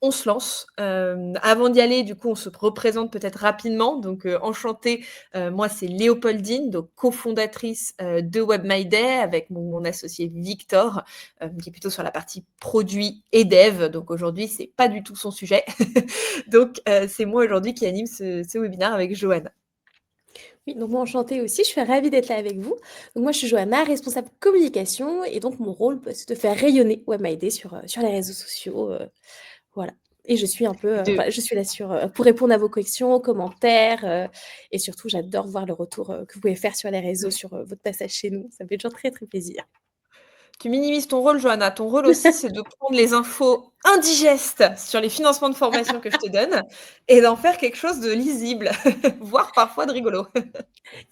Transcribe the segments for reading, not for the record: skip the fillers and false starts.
on se lance. Avant d'y aller, du coup, on se représente peut-être rapidement. Donc, enchantée, moi, c'est Léopoldine, donc cofondatrice, de WebMyDay avec mon associé Victor, qui est plutôt sur la partie produit et dev. Donc aujourd'hui, c'est pas du tout son sujet. Donc, c'est moi aujourd'hui qui anime ce webinaire avec Johanna. Oui, donc moi enchantée aussi, je suis ravie d'être là avec vous. Donc moi je suis Johanna, responsable communication et donc mon rôle, bah, c'est de faire rayonner WebMyDay sur les réseaux sociaux, voilà. Et je suis un peu, De voilà, je suis là pour répondre à vos questions, aux commentaires, et surtout j'adore voir le retour, que vous pouvez faire sur les réseaux, sur, votre passage chez nous. Ça me fait toujours très, très plaisir. Tu minimises ton rôle, Johanna. Ton rôle aussi, c'est de prendre les infos indigestes sur les financements de formation que je te donne et d'en faire quelque chose de lisible, voire parfois de rigolo.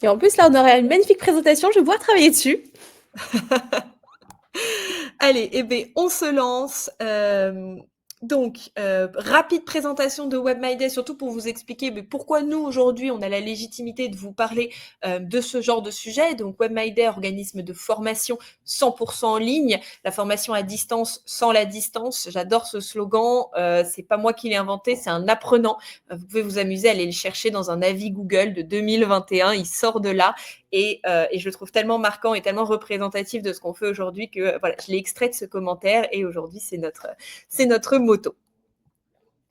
Et en plus là, on aura une magnifique présentation, je vais pouvoir travailler dessus. Allez, eh beh, on se lance. Donc, rapide présentation de WebMyDay, surtout pour vous expliquer pourquoi nous, aujourd'hui, on a la légitimité de vous parler de ce genre de sujet. Donc, WebMyDay, organisme de formation 100% en ligne, la formation à distance sans la distance. J'adore ce slogan. C'est pas moi qui l'ai inventé, c'est un apprenant. Vous pouvez vous amuser à aller le chercher dans un avis Google de 2021. Il sort de là. Et je le trouve tellement marquant et tellement représentatif de ce qu'on fait aujourd'hui que voilà, je l'ai extrait de ce commentaire et aujourd'hui, c'est notre motto.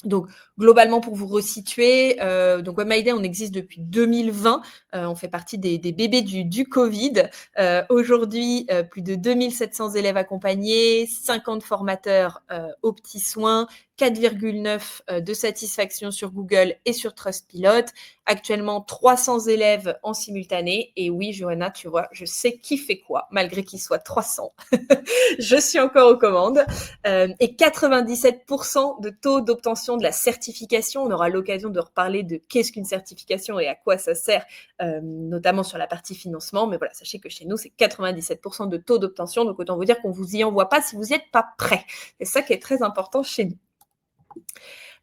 Donc, globalement, pour vous resituer, donc WebMyDay, on existe depuis 2020. On fait partie des bébés du Covid. Aujourd'hui, plus de 2700 élèves accompagnés, 50 formateurs aux petits soins, 4,9 de satisfaction sur Google et sur Trustpilot. Actuellement, 300 élèves en simultané. Et oui, Johanna, tu vois, je sais qui fait quoi, malgré qu'il soit 300. Je suis encore aux commandes. Et 97% de taux d'obtention de la certification. On aura l'occasion de reparler de qu'est-ce qu'une certification et à quoi ça sert, notamment sur la partie financement. Mais voilà, sachez que chez nous, c'est 97% de taux d'obtention. Donc, autant vous dire qu'on ne vous y envoie pas si vous n'y êtes pas prêt. C'est ça qui est très important chez nous.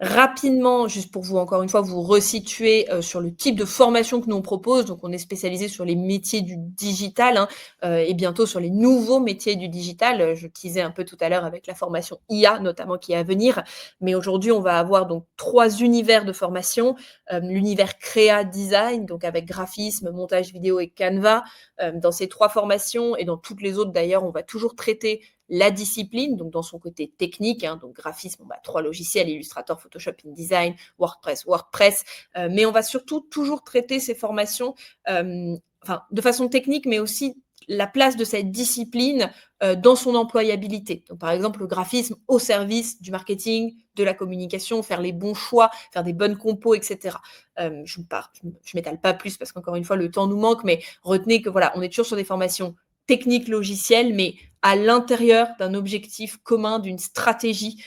Rapidement, juste pour vous, encore une fois, vous resituer sur le type de formation que nous on propose. Donc, on est spécialisé sur les métiers du digital et bientôt sur les nouveaux métiers du digital. Je teasais un peu tout à l'heure avec la formation IA, notamment, qui est à venir. Mais aujourd'hui, on va avoir donc 3 univers de formation. L'univers créa design, donc avec graphisme, montage vidéo et Canva. Dans ces 3 formations et dans toutes les autres d'ailleurs, on va toujours traiter la discipline, donc dans son côté technique, donc graphisme, 3 logiciels, Illustrator, Photoshop, InDesign, WordPress, mais on va surtout toujours traiter ces formations de façon technique, mais aussi la place de cette discipline dans son employabilité. Donc, par exemple, le graphisme au service du marketing, de la communication, faire les bons choix, faire des bonnes compos, etc. Je m'étale pas plus parce qu'encore une fois, le temps nous manque, mais retenez que voilà, on est toujours sur des formations techniques logicielles, mais à l'intérieur d'un objectif commun, d'une stratégie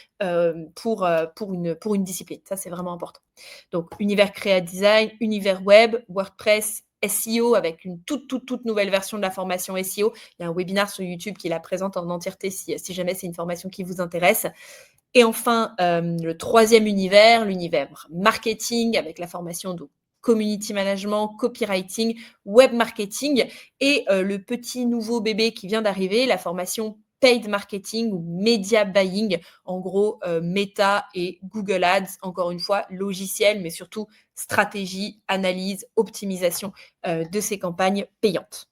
pour une discipline. Ça, c'est vraiment important. Donc, univers créa design, univers web, WordPress, SEO avec une toute nouvelle version de la formation SEO. Il y a un webinaire sur YouTube qui la présente en entièreté si jamais c'est une formation qui vous intéresse. Et enfin, le 3e univers, l'univers marketing avec la formation de community management, copywriting, web marketing et le petit nouveau bébé qui vient d'arriver, la formation paid marketing ou media buying, en gros Meta et Google Ads, encore une fois, logiciel, mais surtout stratégie, analyse, optimisation de ces campagnes payantes.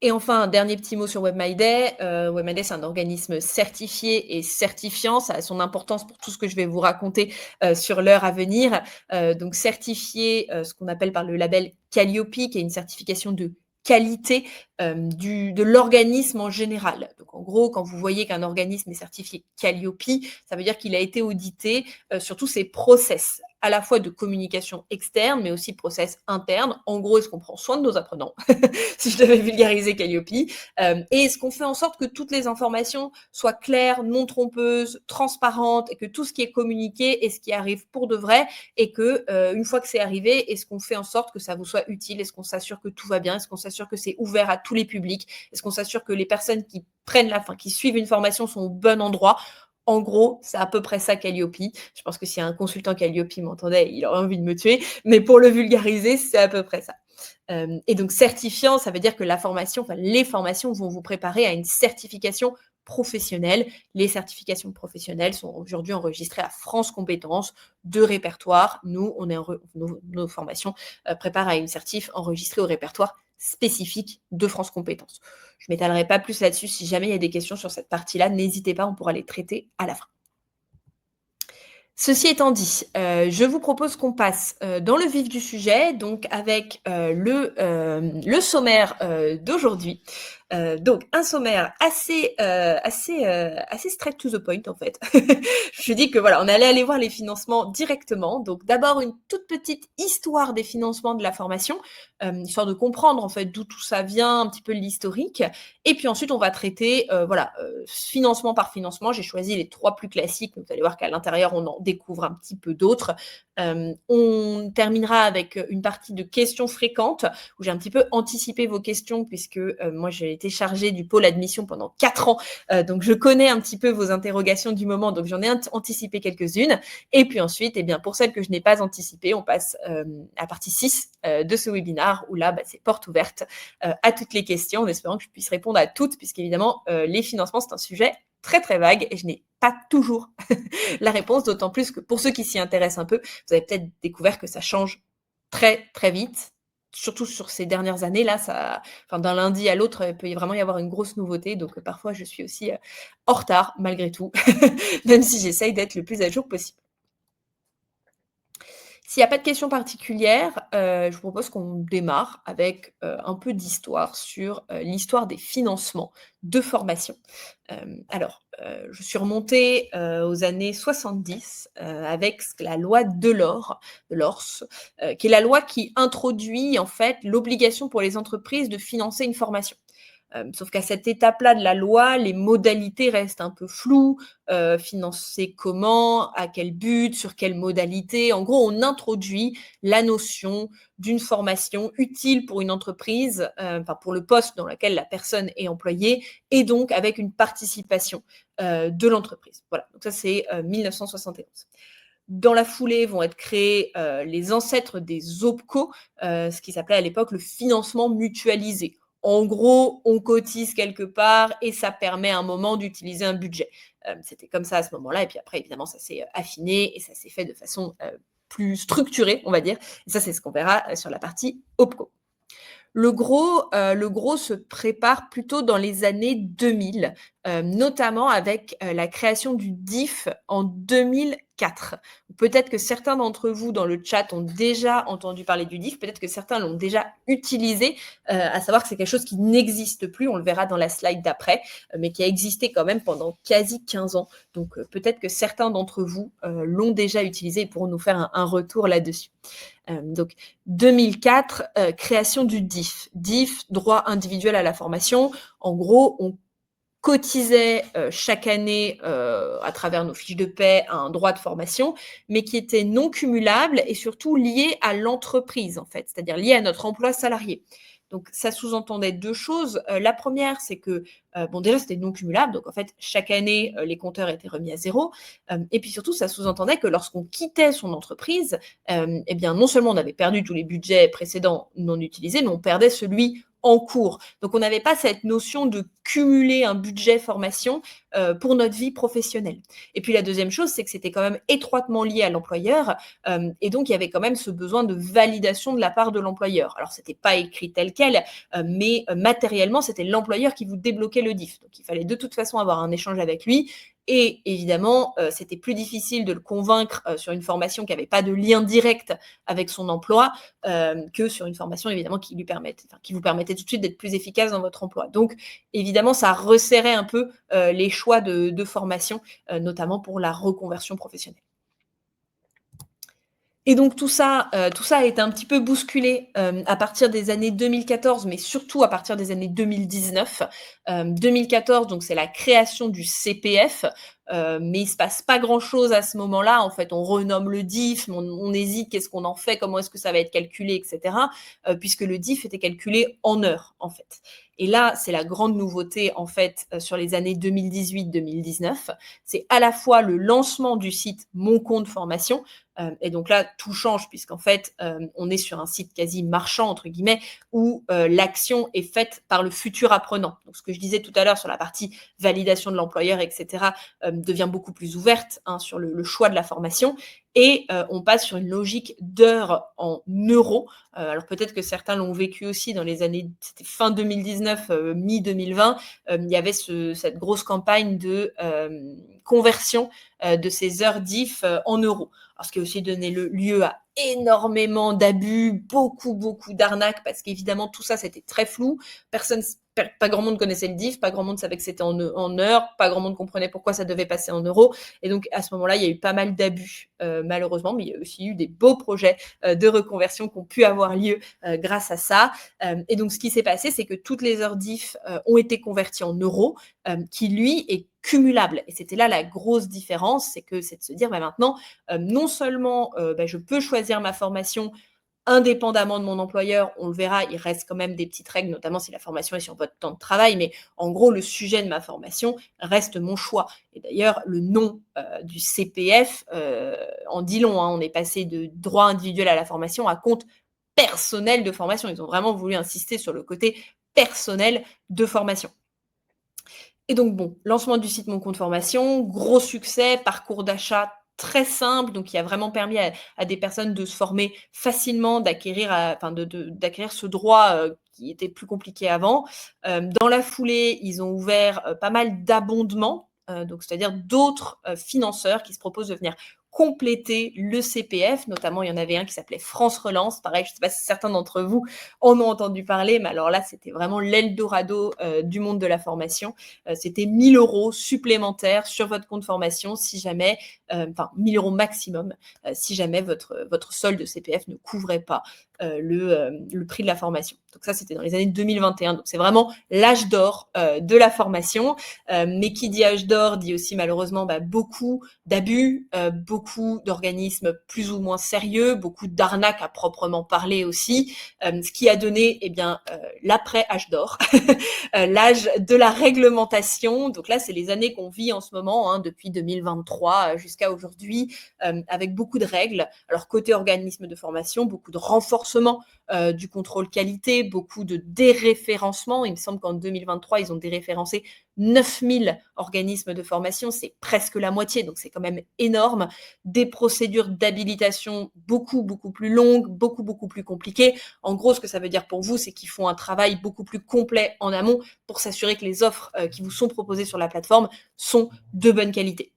Et enfin, un dernier petit mot sur WebMyDay. WebMyDay, c'est un organisme certifié et certifiant. Ça a son importance pour tout ce que je vais vous raconter sur l'heure à venir. Donc, certifié, ce qu'on appelle par le label Calliope, qui est une certification de qualité de l'organisme en général. Donc, en gros, quand vous voyez qu'un organisme est certifié Calliope, ça veut dire qu'il a été audité sur tous ses process, à la fois de communication externe, mais aussi process interne. En gros, est-ce qu'on prend soin de nos apprenants si je devais vulgariser Calliope, et est-ce qu'on fait en sorte que toutes les informations soient claires, non trompeuses, transparentes, et que tout ce qui est communiqué est ce qui arrive pour de vrai, et que une fois que c'est arrivé, est-ce qu'on fait en sorte que ça vous soit utile, est-ce qu'on s'assure que tout va bien, est-ce qu'on s'assure que c'est ouvert à tous les publics, est-ce qu'on s'assure que les personnes qui qui suivent une formation sont au bon endroit. En gros, c'est à peu près ça Calliope. Je pense que si un consultant Calliope m'entendait, il aurait envie de me tuer, mais pour le vulgariser, c'est à peu près ça. Et donc certifiant, ça veut dire que les formations vont vous préparer à une certification professionnelles. Les certifications professionnelles sont aujourd'hui enregistrées à France Compétences de répertoire. Nous, on est nos formations préparent à une certif enregistrée au répertoire spécifique de France Compétences. Je ne m'étalerai pas plus là-dessus. Si jamais il y a des questions sur cette partie-là, n'hésitez pas, on pourra les traiter à la fin. Ceci étant dit, je vous propose qu'on passe dans le vif du sujet, donc avec le sommaire d'aujourd'hui. Donc un sommaire assez straight to the point en fait. Je dis que voilà, on allait aller voir les financements directement. Donc d'abord une toute petite histoire des financements de la formation, histoire de comprendre en fait d'où tout ça vient, un petit peu l'historique. Et puis ensuite on va traiter financement par financement. J'ai choisi les 3 plus classiques. Vous allez voir qu'à l'intérieur on en découvre un petit peu d'autres. On terminera avec une partie de questions fréquentes où j'ai un petit peu anticipé vos questions puisque moi j'ai été chargée du pôle admission pendant 4 ans, donc je connais un petit peu vos interrogations du moment, donc j'en ai anticipé quelques-unes. Et puis ensuite, pour celles que je n'ai pas anticipées, on passe à la partie 6 de ce webinaire où là, c'est porte ouverte à toutes les questions en espérant que je puisse répondre à toutes puisqu'évidemment, les financements, c'est un sujet très très vague et je n'ai pas toujours la réponse, d'autant plus que pour ceux qui s'y intéressent un peu, vous avez peut-être découvert que ça change très très vite, surtout sur ces dernières années là, d'un lundi à l'autre, il peut vraiment y avoir une grosse nouveauté, donc parfois je suis aussi en retard malgré tout, même si j'essaye d'être le plus à jour possible. S'il n'y a pas de questions particulières, je vous propose qu'on démarre avec un peu d'histoire sur l'histoire des financements de formation. Je suis remontée aux années 70 avec la loi Delors, qui est la loi qui introduit en fait l'obligation pour les entreprises de financer une formation. Sauf qu'à cette étape-là de la loi, les modalités restent un peu floues. Financer comment, à quel but, sur quelle modalité. En gros, on introduit la notion d'une formation utile pour une entreprise, pour le poste dans lequel la personne est employée, et donc avec une participation de l'entreprise. Voilà, donc ça c'est 1971. Dans la foulée vont être créés les ancêtres des OPCO, ce qui s'appelait à l'époque le financement mutualisé. En gros, on cotise quelque part et ça permet à un moment d'utiliser un budget. C'était comme ça à ce moment-là. Et puis après, évidemment, ça s'est affiné et ça s'est fait de façon plus structurée, on va dire. Et ça, c'est ce qu'on verra sur la partie OPCO. Le gros se prépare plutôt dans les années 2000, notamment avec la création du DIF en 2004. Peut-être que certains d'entre vous dans le chat ont déjà entendu parler du DIF, peut-être que certains l'ont déjà utilisé, à savoir que c'est quelque chose qui n'existe plus, on le verra dans la slide d'après, mais qui a existé quand même pendant quasi 15 ans. Donc peut-être que certains d'entre vous l'ont déjà utilisé et pourront nous faire un retour là-dessus. Donc 2004, création du DIF. DIF, droit individuel à la formation. En gros, on cotisait chaque année à travers nos fiches de paie à un droit de formation, mais qui était non cumulable et surtout lié à l'entreprise, en fait, c'est-à-dire lié à notre emploi salarié. Donc, ça sous-entendait 2 choses. La première, c'est que, déjà, c'était non cumulable. Donc, en fait, chaque année, les compteurs étaient remis à 0. Et puis surtout, ça sous-entendait que lorsqu'on quittait son entreprise, non seulement on avait perdu tous les budgets précédents non utilisés, mais on perdait celui en cours. Donc, on n'avait pas cette notion de cumuler un budget formation pour notre vie professionnelle. Et puis, la deuxième chose, c'est que c'était quand même étroitement lié à l'employeur et donc, il y avait quand même ce besoin de validation de la part de l'employeur. Alors, c'était pas écrit tel quel, mais matériellement, c'était l'employeur qui vous débloquait le DIF. Donc, il fallait de toute façon avoir un échange avec lui. Et évidemment, c'était plus difficile de le convaincre sur une formation qui n'avait pas de lien direct avec son emploi que sur une formation évidemment qui vous permettait tout de suite d'être plus efficace dans votre emploi. Donc évidemment, ça resserrait un peu les choix de formation, notamment pour la reconversion professionnelle. Et donc tout ça a été un petit peu bousculé à partir des années 2014, mais surtout à partir des années 2019. 2014, donc c'est la création du CPF. mais il se passe pas grand-chose à ce moment-là. En fait, on renomme le DIF, on hésite, qu'est-ce qu'on en fait, comment est-ce que ça va être calculé, etc. Puisque le DIF était calculé en heures, en fait. Et là, c'est la grande nouveauté, en fait, sur les années 2018-2019. C'est à la fois le lancement du site Mon Compte Formation, et donc là, tout change puisqu'en fait, on est sur un site quasi marchand, entre guillemets, où l'action est faite par le futur apprenant. Donc, ce que je disais tout à l'heure sur la partie validation de l'employeur, etc., devient beaucoup plus ouverte sur le choix de la formation. Et on passe sur une logique d'heures en euros. Alors peut-être que certains l'ont vécu aussi dans les années, c'était fin 2019, mi-2020, il y avait cette grosse campagne de conversion de ces heures DIF en euros. Alors, ce qui a aussi donné lieu à énormément d'abus, beaucoup d'arnaques, parce qu'évidemment, tout ça, c'était très flou. Pas grand monde connaissait le DIF, pas grand monde savait que c'était en heures, pas grand monde comprenait pourquoi ça devait passer en euros. Et donc, à ce moment-là, il y a eu pas mal d'abus, malheureusement, mais il y a aussi eu des beaux projets de reconversion qui ont pu avoir lieu grâce à ça. Et donc, ce qui s'est passé, c'est que toutes les heures DIF ont été converties en euros, qui, lui, est cumulable. Et c'était là la grosse différence, c'est de se dire, maintenant, non seulement je peux choisir ma formation indépendamment de mon employeur, on le verra, il reste quand même des petites règles, notamment si la formation est sur votre temps de travail, mais en gros, le sujet de ma formation reste mon choix. Et d'ailleurs, le nom du CPF en dit long, on est passé de droit individuel à la formation à compte personnel de formation. Ils ont vraiment voulu insister sur le côté personnel de formation. Et donc bon, lancement du site Mon Compte Formation, gros succès, parcours d'achat très simple, donc qui a vraiment permis à des personnes de se former facilement, d'acquérir ce droit qui était plus compliqué avant. Dans la foulée, ils ont ouvert pas mal d'abondements, donc c'est-à-dire d'autres financeurs qui se proposent de venir compléter le CPF, notamment il y en avait un qui s'appelait France Relance, pareil, je ne sais pas si certains d'entre vous en ont entendu parler, mais alors là, c'était vraiment l'Eldorado du monde de la formation. C'était 1 000 € supplémentaires sur votre compte formation si jamais, 1 000 € maximum, si jamais votre solde de CPF ne couvrait pas le prix de la formation. Donc ça, c'était dans les années 2021. Donc c'est vraiment l'âge d'or de la formation. Mais qui dit âge d'or dit aussi malheureusement beaucoup d'abus, beaucoup d'organismes plus ou moins sérieux, beaucoup d'arnaques à proprement parler aussi, ce qui a donné l'après-âge d'or, l'âge de la réglementation. Donc là, c'est les années qu'on vit en ce moment, depuis 2023 jusqu'à aujourd'hui, avec beaucoup de règles. Alors côté organisme de formation, beaucoup de renforcement du contrôle qualité, beaucoup de déréférencement. Il me semble qu'en 2023, ils ont déréférencé 9000 organismes de formation, c'est presque la moitié, donc c'est quand même énorme. Des procédures d'habilitation beaucoup plus longues, beaucoup plus compliquées. En gros, ce que ça veut dire pour vous, c'est qu'ils font un travail beaucoup plus complet en amont pour s'assurer que les offres qui vous sont proposées sur la plateforme sont de bonne qualité.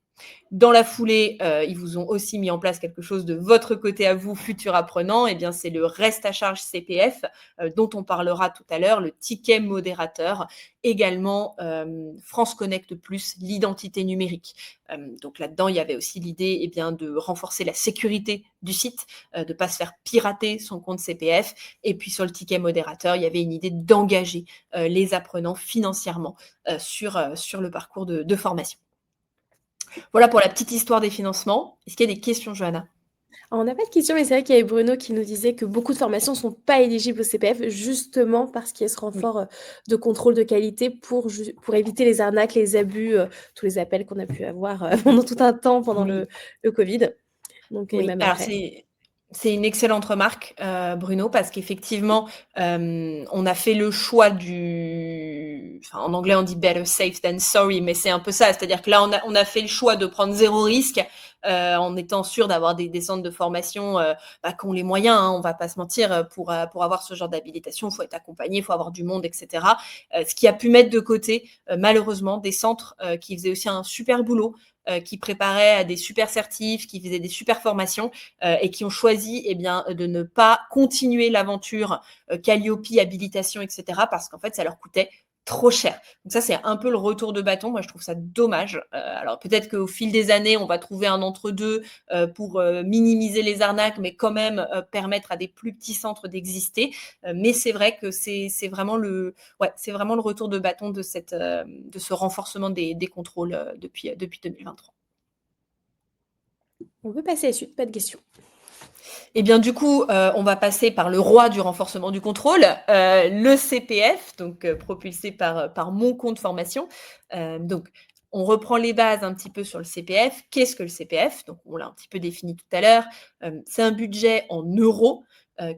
Dans la foulée, ils vous ont aussi mis en place quelque chose de votre côté à vous, futur apprenant. Eh bien, c'est le reste à charge CPF dont on parlera tout à l'heure, le ticket modérateur, également France Connect Plus, l'identité numérique. Donc là-dedans, il y avait aussi l'idée de renforcer la sécurité du site, de ne pas se faire pirater son compte CPF. Et puis sur le ticket modérateur, il y avait une idée d'engager les apprenants financièrement sur le parcours de formation. Voilà pour la petite histoire des financements. Est-ce qu'il y a des questions, Johanna? Alors, on n'a pas de questions, mais c'est vrai qu'il y avait Bruno qui nous disait que beaucoup de formations ne sont pas éligibles au CPF, justement parce qu'il y a ce renfort de contrôle de qualité pour éviter les arnaques, les abus, tous les appels qu'on a pu avoir pendant tout un temps pendant le Covid. Donc, et même Alors après. c'est une excellente remarque, Bruno, parce qu'effectivement, on a fait le choix en anglais on dit better safe than sorry, mais c'est un peu ça. C'est-à-dire que là, on a fait le choix de prendre 0 risque, en étant sûr d'avoir des centres de formation qui ont les moyens, on va pas se mentir, pour avoir ce genre d'habilitation, il faut être accompagné, il faut avoir du monde, etc. Ce qui a pu mettre de côté, malheureusement, des centres qui faisaient aussi un super boulot, qui préparaient à des super certifs, qui faisaient des super formations et qui ont choisi de ne pas continuer l'aventure Calliope, habilitation, etc. parce qu'en fait, ça leur coûtait trop cher. Donc ça, c'est un peu le retour de bâton. Moi, je trouve ça dommage. Alors peut-être qu'au fil des années, on va trouver un entre-deux pour minimiser les arnaques, mais quand même permettre à des plus petits centres d'exister. Mais c'est vrai que c'est vraiment le retour de bâton de ce renforcement des contrôles depuis 2023. On peut passer à la suite, pas de questions. Et bien du coup, on va passer par le roi du renforcement du contrôle, le CPF, donc propulsé par Mon Compte Formation. Donc on reprend les bases un petit peu sur le CPF. Qu'est-ce que le CPF? Donc on l'a un petit peu défini tout à l'heure. C'est un budget en euros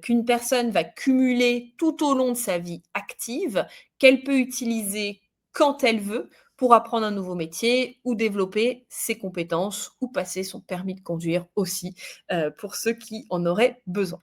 qu'une personne va cumuler tout au long de sa vie active, qu'elle peut utiliser quand elle veut pour apprendre un nouveau métier ou développer ses compétences ou passer son permis de conduire aussi pour ceux qui en auraient besoin.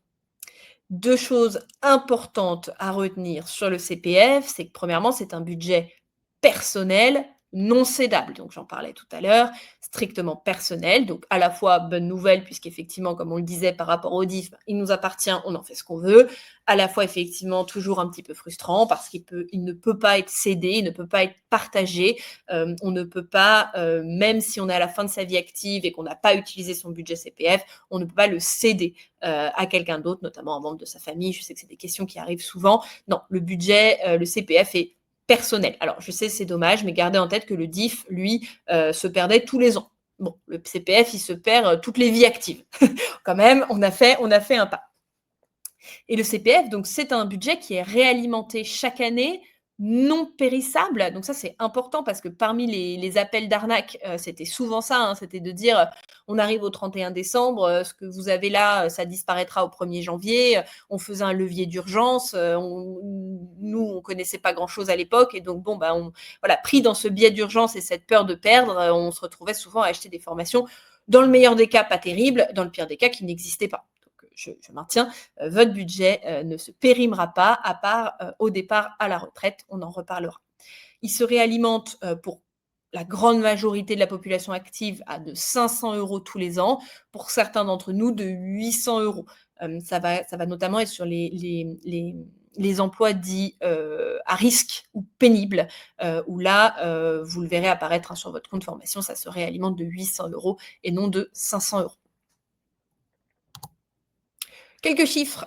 Deux choses importantes à retenir sur le CPF, c'est que premièrement, c'est un budget personnel non cédable. Donc j'en parlais tout à l'heure, strictement personnel. Donc à la fois bonne nouvelle, puisqu'effectivement, comme on le disait par rapport au DIF, il nous appartient, on en fait ce qu'on veut. À la fois effectivement toujours un petit peu frustrant parce qu'il ne peut pas être cédé, il ne peut pas être partagé. On ne peut pas, même si on est à la fin de sa vie active et qu'on n'a pas utilisé son budget CPF, on ne peut pas le céder à quelqu'un d'autre, notamment un membre de sa famille. Je sais que c'est des questions qui arrivent souvent. Non, le budget, le CPF est personnel. Alors, je sais, c'est dommage, mais gardez en tête que le DIF, lui, se perdait tous les ans. Bon, le CPF, il se perd toutes les vies actives. Quand même, on a fait un pas. Et le CPF, donc, c'est un budget qui est réalimenté chaque année, non périssable. Donc ça, c'est important parce que parmi les appels d'arnaque, c'était souvent ça, hein, c'était de dire on arrive au 31 décembre, ce que vous avez là, ça disparaîtra au 1er janvier. On faisait un levier d'urgence. Nous, on connaissait pas grand-chose à l'époque. Et donc, bon, pris dans ce biais d'urgence et cette peur de perdre, on se retrouvait souvent à acheter des formations, dans le meilleur des cas, pas terribles, dans le pire des cas, qui n'existaient pas. Je maintiens, votre budget ne se périmera pas, à part au départ à la retraite, on en reparlera. Il se réalimente pour la grande majorité de la population active à de 500 € tous les ans, pour certains d'entre nous de 800 €. Ça va notamment être sur les emplois dits à risque ou pénibles, où là, vous le verrez apparaître sur votre compte formation, ça se réalimente de 800 € et non de 500 €. Quelques chiffres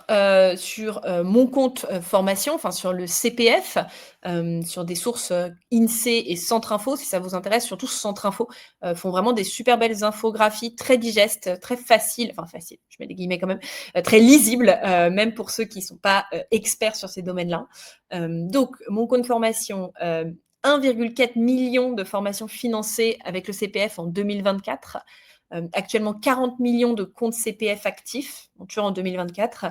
sur mon compte formation, enfin sur le CPF, sur des sources INSEE et Centre Info, si ça vous intéresse. Surtout Centre Info font vraiment des super belles infographies, très digestes, très faciles, enfin faciles, je mets des guillemets quand même, très lisibles, même pour ceux qui ne sont pas experts sur ces domaines-là. Donc, mon compte formation, 1,4 million de formations financées avec le CPF en 2024. Actuellement 40 millions de comptes CPF actifs, toujours en 2024.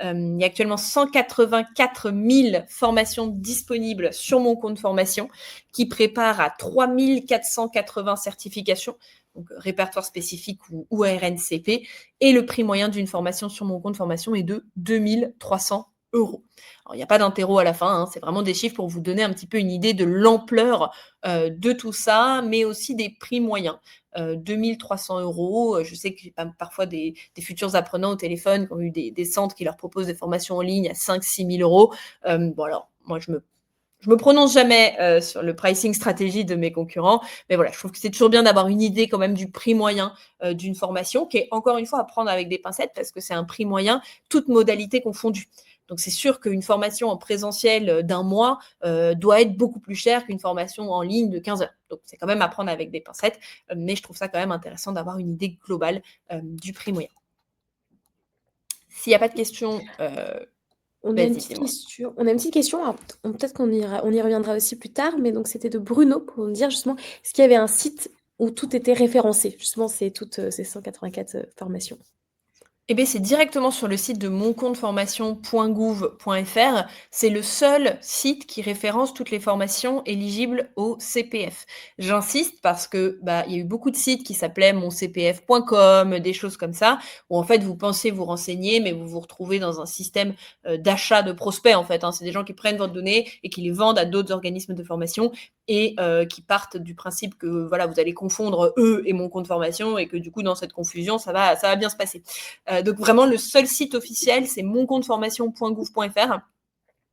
Il y a actuellement 184 000 formations disponibles sur mon compte formation qui prépare à 3 480 certifications, donc répertoire spécifique ou RNCP. Et le prix moyen d'une formation sur mon compte formation est de 2 300 €. Alors, il n'y a pas d'interro à la fin, hein, c'est vraiment des chiffres pour vous donner un petit peu une idée de l'ampleur de tout ça, mais aussi des prix moyens. 2 300 €. Je sais que j'ai parfois des futurs apprenants au téléphone qui ont eu des centres qui leur proposent des formations en ligne à 5 000 – 6 000 €. Bon alors, moi je me prononce jamais sur le pricing stratégie de mes concurrents, mais voilà, je trouve que c'est toujours bien d'avoir une idée quand même du prix moyen d'une formation, qui est encore une fois à prendre avec des pincettes parce que c'est un prix moyen, toutes modalités confondues. Donc c'est sûr qu'une formation en présentiel d'un mois doit être beaucoup plus chère qu'une formation en ligne de 15 heures. Donc c'est quand même à prendre avec des pincettes, mais je trouve ça quand même intéressant d'avoir une idée globale du prix moyen. S'il n'y a pas de questions, On a une vas-y, petite dis-moi. question. On a une petite question. Alors, peut-être qu'on y reviendra aussi plus tard, mais donc c'était de Bruno pour nous dire justement, est-ce qu'il y avait un site où tout était référencé? Justement, c'est toutes ces 184 formations. Eh bien, c'est directement sur le site de moncompteformation.gouv.fr. C'est le seul site qui référence toutes les formations éligibles au CPF. J'insiste parce que il y a eu beaucoup de sites qui s'appelaient moncpf.com, des choses comme ça, où en fait vous pensez vous renseigner, mais vous vous retrouvez dans un système d'achat de prospects en fait. Hein. C'est des gens qui prennent votre donnée et qui les vendent à d'autres organismes de formation et qui partent du principe que voilà, vous allez confondre eux et mon compte formation et que du coup dans cette confusion ça va bien se passer. Donc vraiment le seul site officiel c'est moncompteformation.gouv.fr.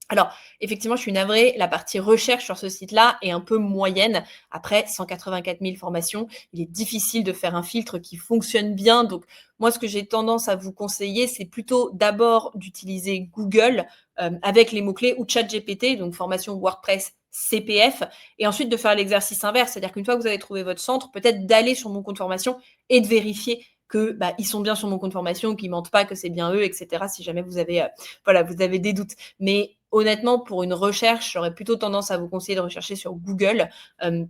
Alors, effectivement, je suis navrée, la partie recherche sur ce site-là est un peu moyenne. Après 184 000 formations, il est difficile de faire un filtre qui fonctionne bien. Donc, moi, ce que j'ai tendance à vous conseiller, c'est plutôt d'abord d'utiliser Google avec les mots-clés ou ChatGPT, donc formation WordPress CPF, et ensuite de faire l'exercice inverse. C'est-à-dire qu'une fois que vous avez trouvé votre centre, peut-être d'aller sur mon compte formation et de vérifier que ils sont bien sur mon compte formation, qu'ils mentent pas, que c'est bien eux, etc. Si jamais vous avez, vous avez des doutes. Mais honnêtement, pour une recherche, j'aurais plutôt tendance à vous conseiller de rechercher sur Google,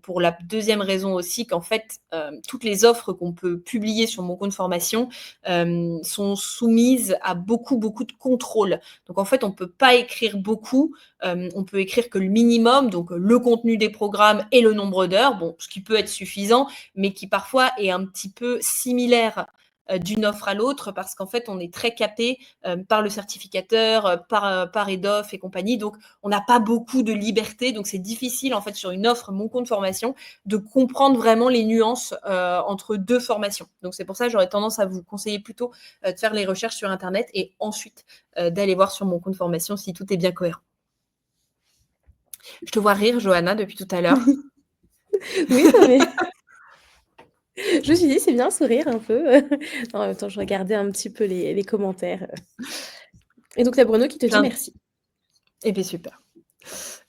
pour la deuxième raison aussi qu'en fait, toutes les offres qu'on peut publier sur mon compte formation, sont soumises à beaucoup, beaucoup de contrôles. Donc en fait, on peut pas écrire beaucoup, on peut écrire que le minimum, donc le contenu des programmes et le nombre d'heures, bon, ce qui peut être suffisant, mais qui parfois est un petit peu similaire d'une offre à l'autre parce qu'en fait, on est très capé par le certificateur, par EDOF et compagnie. Donc, on n'a pas beaucoup de liberté. Donc, c'est difficile, en fait, sur une offre Mon Compte Formation, de comprendre vraiment les nuances entre deux formations. Donc, c'est pour ça que j'aurais tendance à vous conseiller plutôt de faire les recherches sur Internet et ensuite d'aller voir sur Mon Compte Formation si tout est bien cohérent. Je te vois rire, Johanna, depuis tout à l'heure. Oui, non, mais je me suis dit: «C'est bien sourire un peu». En même temps, je regardais un petit peu les commentaires, et donc tu as Bruno qui te dit Plein de... merci. Eh bien, super.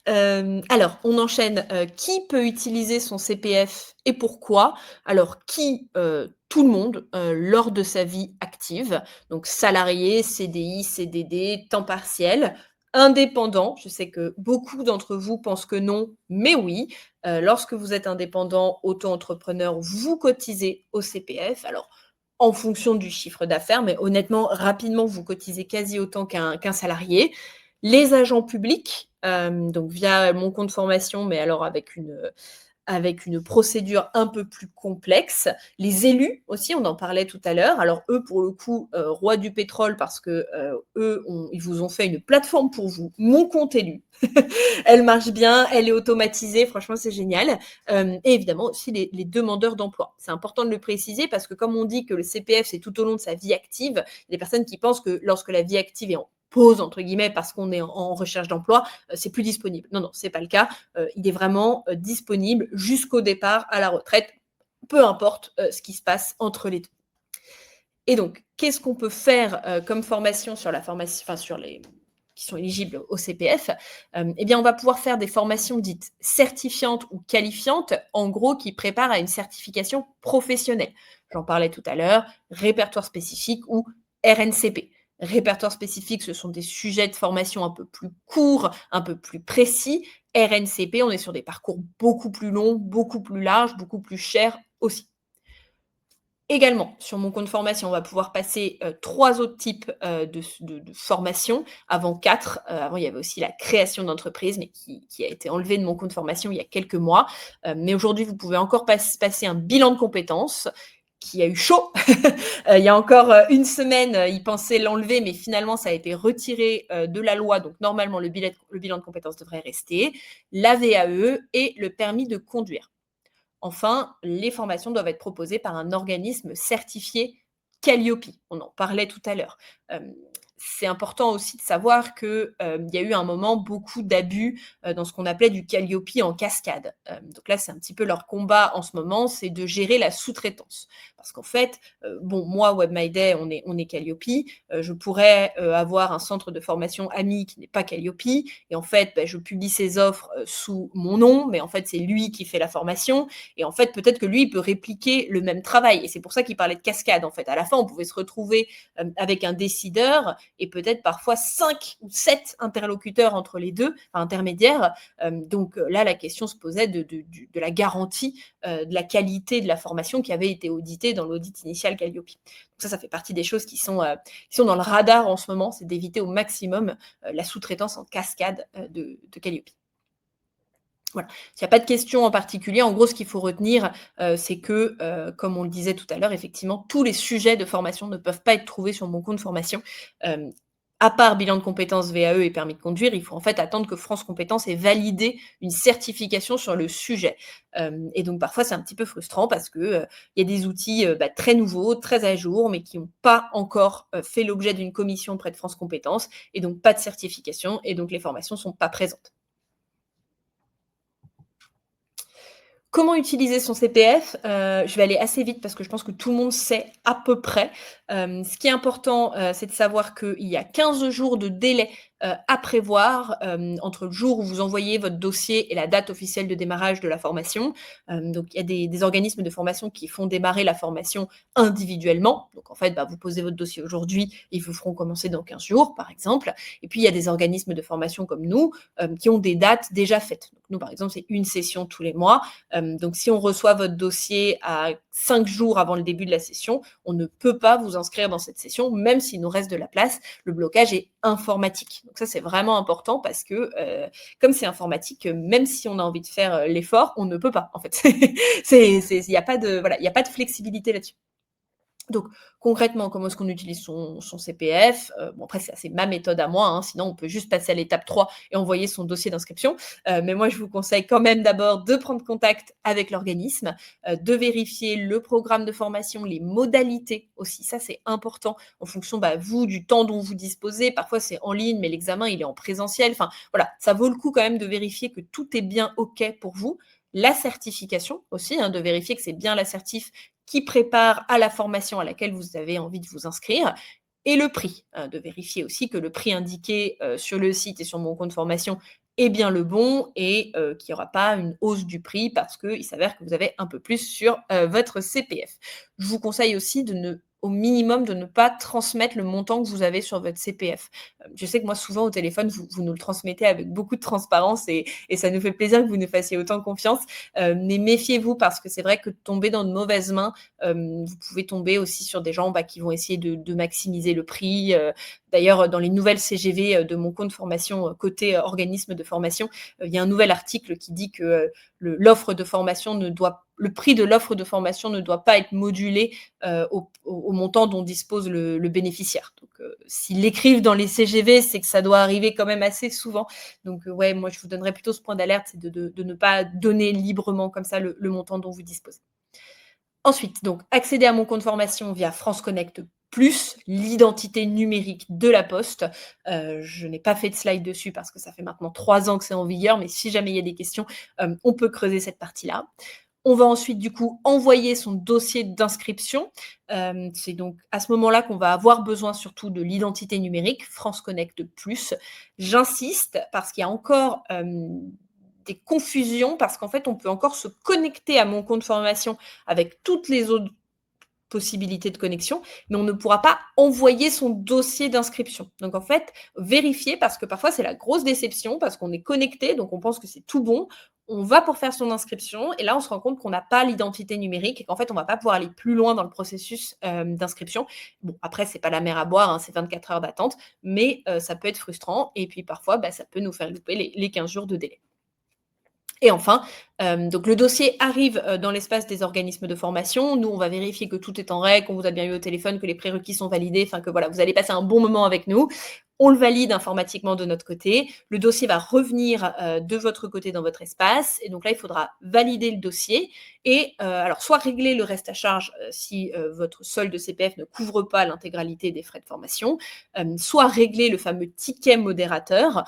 Alors, on enchaîne. Qui peut utiliser son CPF et pourquoi? Alors, qui? Tout le monde, lors de sa vie active, donc salarié, CDI, CDD, temps partiel, indépendant. Je sais que beaucoup d'entre vous pensent que non, mais oui. Lorsque vous êtes indépendant, auto-entrepreneur, vous cotisez au CPF. Alors, en fonction du chiffre d'affaires, mais honnêtement, rapidement, vous cotisez quasi autant qu'un salarié. Les agents publics, donc via mon compte formation, mais alors avec une procédure un peu plus complexe. Les élus aussi, on en parlait tout à l'heure. Alors eux, pour le coup, rois du pétrole, parce que ils vous ont fait une plateforme pour vous, Mon Compte Élu. Elle marche bien, elle est automatisée, franchement, c'est génial. Et évidemment aussi les demandeurs d'emploi. C'est important de le préciser parce que comme on dit que le CPF, c'est tout au long de sa vie active, il y a des personnes qui pensent que lorsque la vie active est en pause, entre guillemets, parce qu'on est en recherche d'emploi, c'est plus disponible. Non, non, c'est pas le cas. Il est vraiment disponible jusqu'au départ à la retraite, peu importe ce qui se passe entre les deux. Et donc, qu'est-ce qu'on peut faire comme formation sur la formation, enfin sur les qui sont éligibles au CPF? Eh bien, on va pouvoir faire des formations dites certifiantes ou qualifiantes, en gros, qui préparent à une certification professionnelle. J'en parlais tout à l'heure, répertoire spécifique ou RNCP. Répertoire spécifique, ce sont des sujets de formation un peu plus courts, un peu plus précis. RNCP, on est sur des parcours beaucoup plus longs, beaucoup plus larges, beaucoup plus chers aussi. Également, sur mon compte formation, on va pouvoir passer 3 autres types de formations, avant 4. Avant, il y avait aussi la création d'entreprise, mais qui a été enlevée de mon compte formation il y a quelques mois. Mais aujourd'hui, vous pouvez encore passer un bilan de compétences qui a eu chaud. Il y a encore une semaine, ils pensaient l'enlever, mais finalement, ça a été retiré de la loi. Donc, normalement, le bilan de compétences devrait rester. La VAE et le permis de conduire. Enfin, les formations doivent être proposées par un organisme certifié Calliope. On en parlait tout à l'heure. C'est important aussi de savoir qu'il y a eu un moment beaucoup d'abus dans ce qu'on appelait du Calliope en cascade. Donc là, c'est un petit peu leur combat en ce moment, c'est de gérer la sous-traitance. Parce qu'en fait, moi, WebMyDay, on est Calliope. Je pourrais avoir un centre de formation ami qui n'est pas Calliope. Et en fait, je publie ses offres sous mon nom, mais en fait, c'est lui qui fait la formation. Et en fait, peut-être que lui, il peut répliquer le même travail. Et c'est pour ça qu'il parlait de cascade, en fait. À la fin, on pouvait se retrouver avec un décideur et peut-être parfois 5 ou 7 interlocuteurs entre les deux, enfin, intermédiaires. Donc là, la question se posait de la garantie de la qualité de la formation qui avait été auditée dans l'audit initial Calliope. Donc ça fait partie des choses qui sont dans le radar en ce moment, c'est d'éviter au maximum la sous-traitance en cascade de Calliope. Voilà. S'il n'y a pas de questions en particulier, en gros, ce qu'il faut retenir, c'est que, comme on le disait tout à l'heure, effectivement, tous les sujets de formation ne peuvent pas être trouvés sur mon compte formation. À part bilan de compétences VAE et permis de conduire, il faut en fait attendre que France Compétences ait validé une certification sur le sujet. Et donc parfois c'est un petit peu frustrant parce que, il y a des outils, très nouveaux, très à jour, mais qui n'ont pas encore, fait l'objet d'une commission auprès de France Compétences et donc pas de certification et donc les formations sont pas présentes. Comment utiliser son CPF? Je vais aller assez vite parce que je pense que tout le monde sait à peu près. Ce qui est important, c'est de savoir qu'il y a 15 jours de délai, à prévoir, entre le jour où vous envoyez votre dossier et la date officielle de démarrage de la formation. Donc il y a des organismes de formation qui font démarrer la formation individuellement. Donc en fait, vous posez votre dossier aujourd'hui, ils vous feront commencer dans 15 jours, par exemple. Et puis il y a des organismes de formation comme nous, qui ont des dates déjà faites. Donc nous, par exemple, c'est une session tous les mois. Donc si on reçoit votre dossier à 5 jours avant le début de la session, on ne peut pas vous inscrire dans cette session, même s'il nous reste de la place. Le blocage est informatique. Donc ça, c'est vraiment important parce que comme c'est informatique, même si on a envie de faire l'effort, on ne peut pas, en fait. Il n'y a pas de, voilà, il y a pas de flexibilité là-dessus. Donc concrètement, comment est-ce qu'on utilise son CPF? Bon après c'est ma méthode à moi, hein, sinon on peut juste passer à l'étape 3 et envoyer son dossier d'inscription. Mais moi je vous conseille quand même d'abord de prendre contact avec l'organisme, de vérifier le programme de formation, les modalités aussi, ça c'est important en fonction, vous, du temps dont vous disposez. Parfois c'est en ligne, mais l'examen il est en présentiel. Enfin voilà, ça vaut le coup quand même de vérifier que tout est bien OK pour vous. La certification aussi, hein, de vérifier que c'est bien l'assertif qui prépare à la formation à laquelle vous avez envie de vous inscrire et le prix, de vérifier aussi que le prix indiqué, sur le site et sur mon compte formation est bien le bon et qu'il n'y aura pas une hausse du prix parce qu'il s'avère que vous avez un peu plus sur, votre CPF. Je vous conseille aussi au minimum de ne pas transmettre le montant que vous avez sur votre CPF. Je sais que moi souvent au téléphone, vous nous le transmettez avec beaucoup de transparence et ça nous fait plaisir que vous nous fassiez autant confiance. Mais méfiez-vous parce que c'est vrai que tomber dans de mauvaises mains, vous pouvez tomber aussi sur des gens qui vont essayer de maximiser le prix. D'ailleurs, dans les nouvelles CGV de mon compte formation côté organisme de formation, il y a un nouvel article qui dit que l'offre de formation le prix de l'offre de formation ne doit pas être modulé au montant dont dispose le bénéficiaire. Donc, s'ils l'écrivent dans les CGV, c'est que ça doit arriver quand même assez souvent. Donc, ouais, moi, je vous donnerais plutôt ce point d'alerte, c'est de ne pas donner librement comme ça le montant dont vous disposez. Ensuite, donc, accéder à mon compte formation via France Connect Plus, l'identité numérique de la Poste. Je n'ai pas fait de slide dessus parce que ça fait maintenant 3 ans que c'est en vigueur, mais si jamais il y a des questions, on peut creuser cette partie-là. On va ensuite, du coup, envoyer son dossier d'inscription. C'est donc à ce moment-là qu'on va avoir besoin surtout de l'identité numérique, France Connect Plus. J'insiste parce qu'il y a encore des confusions, parce qu'en fait, on peut encore se connecter à mon compte formation avec toutes les autres possibilités de connexion, mais on ne pourra pas envoyer son dossier d'inscription. Donc en fait, vérifiez parce que parfois c'est la grosse déception parce qu'on est connecté, donc on pense que c'est tout bon. On va pour faire son inscription et là on se rend compte qu'on n'a pas l'identité numérique et qu'en fait on va pas pouvoir aller plus loin dans le processus d'inscription. Bon après c'est pas la mer à boire, hein, c'est 24 heures d'attente, mais ça peut être frustrant et puis parfois ça peut nous faire louper les 15 jours de délai. Et enfin, donc le dossier arrive dans l'espace des organismes de formation. Nous, on va vérifier que tout est en règle, qu'on vous a bien eu au téléphone, que les prérequis sont validés, enfin que voilà, vous allez passer un bon moment avec nous. On le valide informatiquement de notre côté. Le dossier va revenir de votre côté dans votre espace. Et donc là, il faudra valider le dossier et alors soit régler le reste à charge si votre solde CPF ne couvre pas l'intégralité des frais de formation, soit régler le fameux ticket modérateur,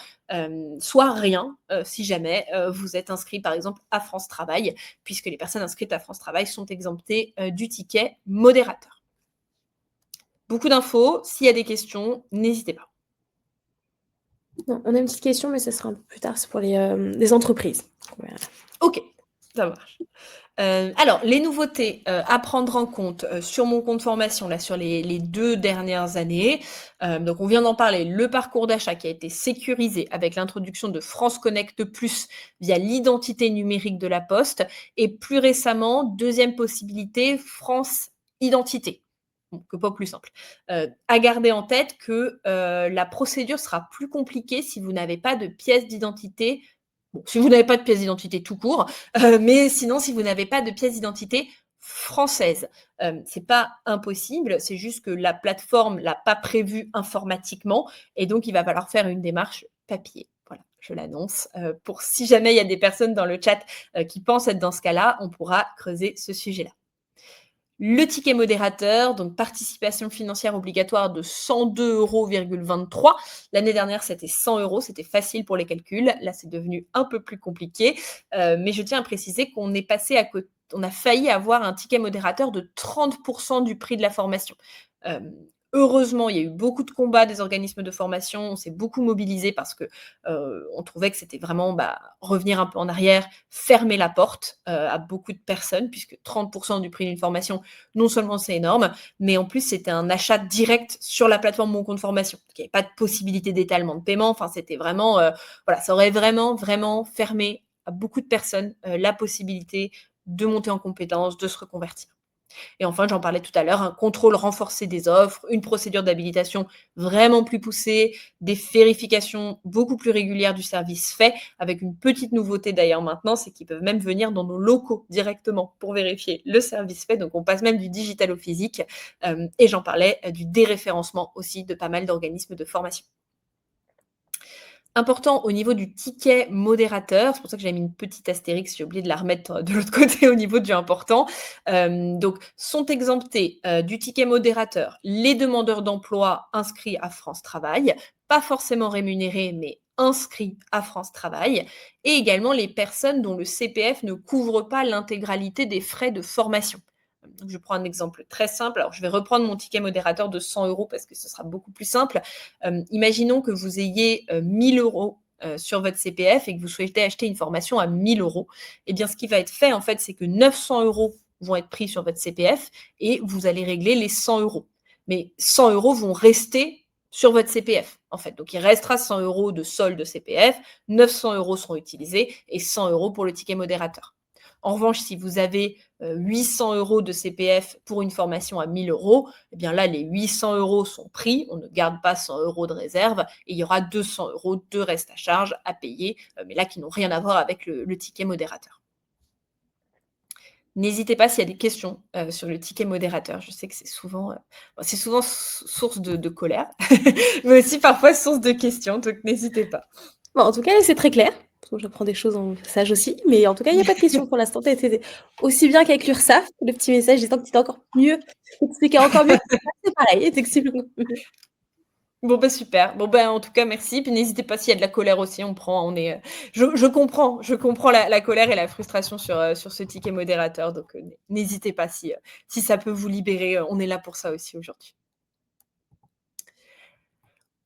soit rien si jamais vous êtes inscrit par exemple à France Travail, puisque les personnes inscrites à France Travail sont exemptées du ticket modérateur. Beaucoup d'infos. S'il y a des questions, n'hésitez pas. Non, on a une petite question, mais ça sera un peu plus tard, c'est pour les entreprises. Voilà. Ok, ça marche. Alors, les nouveautés à prendre en compte sur mon compte formation, là, sur les 2 dernières années. Donc, on vient d'en parler, le parcours d'achat qui a été sécurisé avec l'introduction de France Connect Plus via l'identité numérique de la Poste. Et plus récemment, deuxième possibilité, France Identité. Donc, pas plus simple. À garder en tête que la procédure sera plus compliquée si vous n'avez pas de pièce d'identité. Bon, si vous n'avez pas de pièce d'identité tout court, mais sinon, si vous n'avez pas de pièce d'identité française. C'est pas impossible, c'est juste que la plateforme l'a pas prévu informatiquement et donc il va falloir faire une démarche papier. Voilà, je l'annonce, pour si jamais il y a des personnes dans le chat, qui pensent être dans ce cas-là, on pourra creuser ce sujet-là. Le ticket modérateur, donc participation financière obligatoire de 102,23 €. L'année dernière, c'était 100 €, c'était facile pour les calculs. Là, c'est devenu un peu plus compliqué, mais je tiens à préciser qu'on est passé à côté, on a failli avoir un ticket modérateur de 30 du prix de la formation. Hem, Heureusement, il y a eu beaucoup de combats des organismes de formation, on s'est beaucoup mobilisés parce que, on trouvait que c'était vraiment, revenir un peu en arrière, fermer la porte, à beaucoup de personnes puisque 30 du prix d'une formation, non seulement c'est énorme, mais en plus c'était un achat direct sur la plateforme Mon Compte Formation. Donc il n'y avait pas de possibilité d'étalement de paiement, enfin c'était vraiment, voilà, ça aurait vraiment, vraiment fermé à beaucoup de personnes, la possibilité de monter en compétences, de se reconvertir. Et enfin, j'en parlais tout à l'heure, un contrôle renforcé des offres, une procédure d'habilitation vraiment plus poussée, des vérifications beaucoup plus régulières du service fait, avec une petite nouveauté d'ailleurs maintenant, c'est qu'ils peuvent même venir dans nos locaux directement pour vérifier le service fait. Donc on passe même du digital au physique. Et j'en parlais du déréférencement aussi de pas mal d'organismes de formation. Important au niveau du ticket modérateur, c'est pour ça que j'ai mis une petite astérix, j'ai oublié de la remettre de l'autre côté au niveau du important. Donc sont exemptés, du ticket modérateur les demandeurs d'emploi inscrits à France Travail, pas forcément rémunérés, mais inscrits à France Travail, et également les personnes dont le CPF ne couvre pas l'intégralité des frais de formation. Donc je prends un exemple très simple. Alors je vais reprendre mon ticket modérateur de 100 € parce que ce sera beaucoup plus simple. Imaginons que vous ayez 1 000 € sur votre CPF et que vous souhaitez acheter une formation à 1 000 €. Eh bien, ce qui va être fait, en fait, c'est que 900 € vont être pris sur votre CPF et vous allez régler les 100 €. Mais 100 € vont rester sur votre CPF, en fait. Donc, il restera 100 € de solde CPF, 900 € seront utilisés et 100 € pour le ticket modérateur. En revanche, si vous avez 800 € de CPF pour une formation à 1 000 €, eh bien là, les 800 € sont pris, on ne garde pas 100 € de réserve et il y aura 200 € de reste à charge à payer, mais là qui n'ont rien à voir avec le ticket modérateur. N'hésitez pas s'il y a des questions, sur le ticket modérateur. Je sais que c'est souvent source de colère, mais aussi parfois source de questions, donc n'hésitez pas. Bon, en tout cas, c'est très clair. J'apprends des choses en passage aussi, mais en tout cas, il y a pas de questions pour l'instant. Tu as été aussi bien qu'avec l'URSSAF, le petit message disant que tu étais encore mieux, tu expliquais encore mieux. C'est pareil, tu expliques encore mieux. Bon, super. Bon, en tout cas, merci. Puis n'hésitez pas s'il y a de la colère aussi, je comprends la colère et la frustration sur ce ticket modérateur, donc n'hésitez pas si ça peut vous libérer, on est là pour ça aussi aujourd'hui.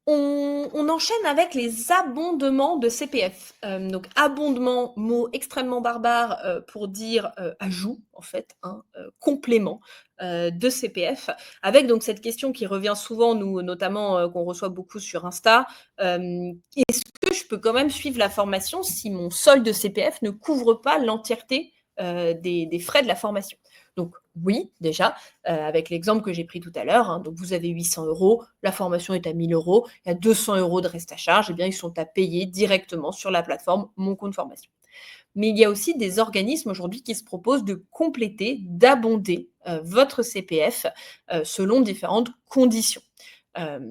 On enchaîne avec les abondements de CPF. Donc abondement, mot extrêmement barbare, pour dire, ajout en fait, hein, complément, de CPF. Avec donc cette question qui revient souvent, nous notamment, qu'on reçoit beaucoup sur Insta. Est-ce que je peux quand même suivre la formation si mon solde CPF ne couvre pas l'entièreté, des frais de la formation? Donc oui, déjà, avec l'exemple que j'ai pris tout à l'heure, hein, donc vous avez 800 €, la formation est à 1 000 €, il y a 200 € de reste à charge, eh bien ils sont à payer directement sur la plateforme Mon Compte Formation. Mais il y a aussi des organismes aujourd'hui qui se proposent de compléter, d'abonder, votre CPF, selon différentes conditions.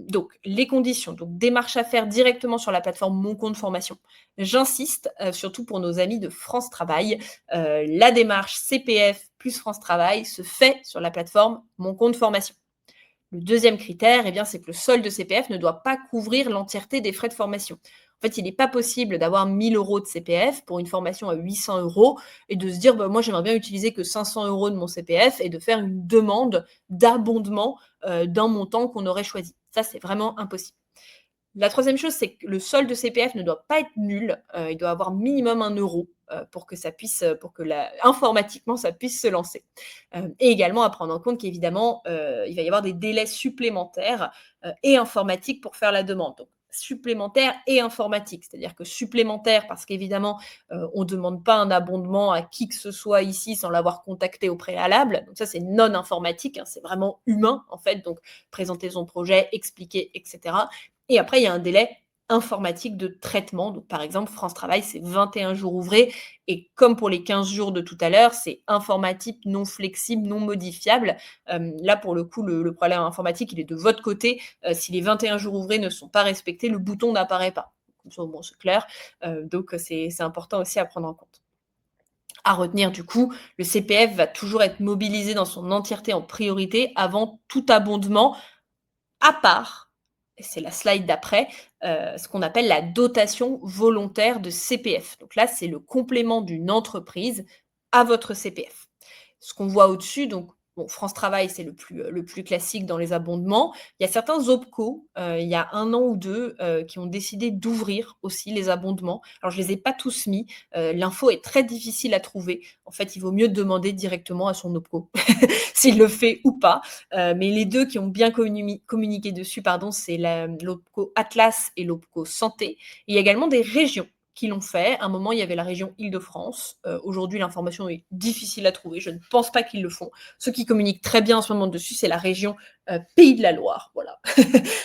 Donc les conditions, donc démarche à faire directement sur la plateforme Mon Compte Formation. J'insiste, surtout pour nos amis de France Travail, la démarche CPF plus France Travail se fait sur la plateforme Mon Compte Formation. Le deuxième critère, eh bien, c'est que le solde de CPF ne doit pas couvrir l'entièreté des frais de formation. En fait, il n'est pas possible d'avoir 1 000 € de CPF pour une formation à 800 € et de se dire, moi, j'aimerais bien utiliser que 500 € de mon CPF et de faire une demande d'abondement d'un montant qu'on aurait choisi. Ça, c'est vraiment impossible. La troisième chose, c'est que le solde de CPF ne doit pas être nul. Il doit avoir minimum 1 € pour que ça puisse, informatiquement, ça puisse se lancer. Et également à prendre en compte qu'évidemment, il va y avoir des délais supplémentaires, et informatiques pour faire la demande. Donc supplémentaires et informatiques. C'est-à-dire que supplémentaire parce qu'évidemment, on ne demande pas un abondement à qui que ce soit ici sans l'avoir contacté au préalable. Donc ça, c'est non informatique, hein, c'est vraiment humain en fait. Donc présenter son projet, expliquer, etc. Et après, il y a un délai informatique de traitement. Donc, par exemple, France Travail, c'est 21 jours ouvrés et comme pour les 15 jours de tout à l'heure, c'est informatique, non flexible, non modifiable. Là, pour le coup, le problème informatique, il est de votre côté. Si les 21 jours ouvrés ne sont pas respectés, le bouton n'apparaît pas. Comme ça, au moins, c'est clair. Donc, c'est important aussi à prendre en compte. À retenir du coup, le CPF va toujours être mobilisé dans son entièreté en priorité avant tout abondement, à part, et c'est la slide d'après, ce qu'on appelle la dotation volontaire de CPF. Donc là, c'est le complément d'une entreprise à votre CPF. Ce qu'on voit au-dessus, donc bon, France Travail, c'est le plus classique dans les abondements. Il y a certains OPCO, il y a 1 an ou 2, qui ont décidé d'ouvrir aussi les abondements. Alors je les ai pas tous mis, l'info est très difficile à trouver. En fait, il vaut mieux demander directement à son OPCO s'il le fait ou pas. Mais les 2 qui ont bien communiqué dessus, pardon, c'est l'OPCO Atlas et l'OPCO Santé. Il y a également des régions qui l'ont fait. À un moment, il y avait la région Île-de-France. Aujourd'hui, l'information est difficile à trouver. Je ne pense pas qu'ils le font. Ceux qui communiquent très bien en ce moment dessus, c'est la région Pays de la Loire. Voilà.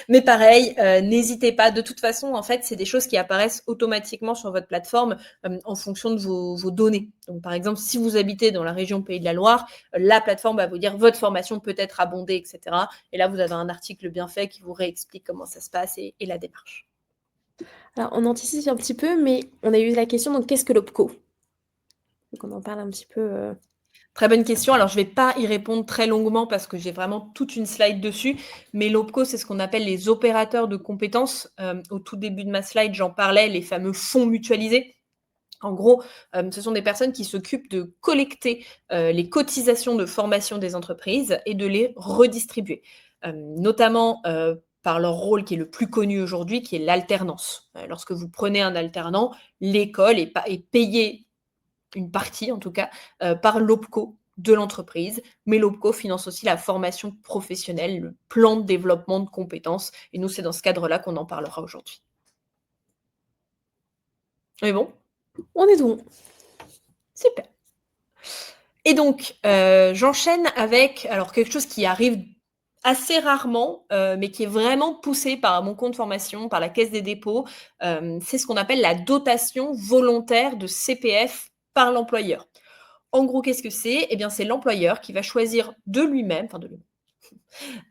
Mais pareil, n'hésitez pas. De toute façon, en fait, c'est des choses qui apparaissent automatiquement sur votre plateforme en fonction de vos données. Donc, par exemple, si vous habitez dans la région Pays de la Loire, la plateforme va vous dire votre formation peut être abondée, etc. Et là, vous avez un article bien fait qui vous réexplique comment ça se passe et la démarche. Alors, on anticipe un petit peu, mais on a eu la question, donc qu'est-ce que l'OPCO? Donc on en parle un petit peu, Très bonne question. Alors, je ne vais pas y répondre très longuement parce que j'ai vraiment toute une slide dessus. Mais l'OPCO, c'est ce qu'on appelle les opérateurs de compétences. Au tout début de ma slide, j'en parlais, les fameux fonds mutualisés. En gros, ce sont des personnes qui s'occupent de collecter les cotisations de formation des entreprises et de les redistribuer, notamment par leur rôle qui est le plus connu aujourd'hui, qui est l'alternance. Lorsque vous prenez un alternant, l'école est payée une partie en tout cas, par l'OPCO de l'entreprise, mais l'OPCO finance aussi la formation professionnelle, le plan de développement de compétences et nous, c'est dans ce cadre-là qu'on en parlera aujourd'hui. On est bon? on est bon. Super. Et donc, j'enchaîne avec alors quelque chose qui arrive assez rarement, mais qui est vraiment poussé par mon compte formation, par la Caisse des dépôts. C'est ce qu'on appelle la dotation volontaire de CPF par l'employeur. En gros, qu'est-ce que c'est? Eh bien, c'est l'employeur qui va choisir de lui-même, enfin de lui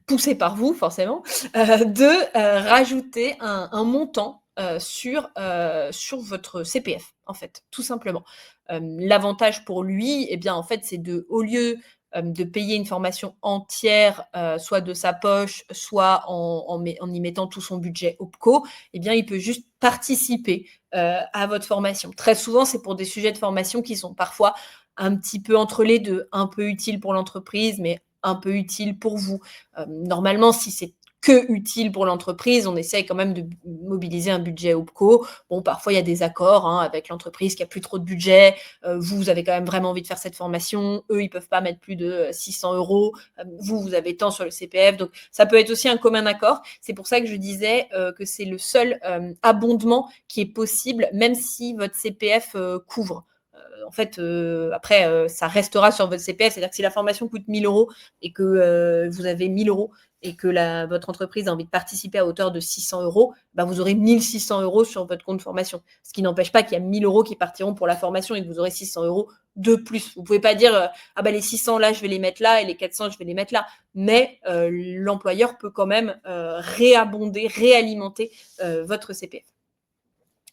poussé par vous forcément, de rajouter un montant sur votre CPF, en fait, tout simplement. L'avantage pour lui, eh bien, en fait, c'est au lieu de payer une formation entière, soit de sa poche, soit en y mettant tout son budget OPCO, eh bien, il peut juste participer à votre formation. Très souvent, c'est pour des sujets de formation qui sont parfois un petit peu entre les deux, un peu utiles pour l'entreprise, mais un peu utiles pour vous. Normalement, si c'est que utile pour l'entreprise, on essaye quand même de mobiliser un budget OPCO. Bon, parfois, il y a des accords avec l'entreprise qui a plus trop de budget. Vous avez quand même vraiment envie de faire cette formation. Eux, ils peuvent pas mettre plus de 600 euros. Vous avez tant sur le CPF. Donc, ça peut être aussi un commun accord. C'est pour ça que je disais que c'est le seul abondement qui est possible, même si votre CPF couvre. En fait, après, ça restera sur votre CPF. C'est-à-dire que si la formation coûte 1 000 euros et que vous avez 1 000 euros et que votre entreprise a envie de participer à hauteur de 600 euros, bah, vous aurez 1 600 euros sur votre compte formation. Ce qui n'empêche pas qu'il y a 1 000 euros qui partiront pour la formation et que vous aurez 600 euros de plus. Vous ne pouvez pas dire ah bah les 600 là, je vais les mettre là et les 400, je vais les mettre là. Mais l'employeur peut quand même réabonder, réalimenter votre CPF.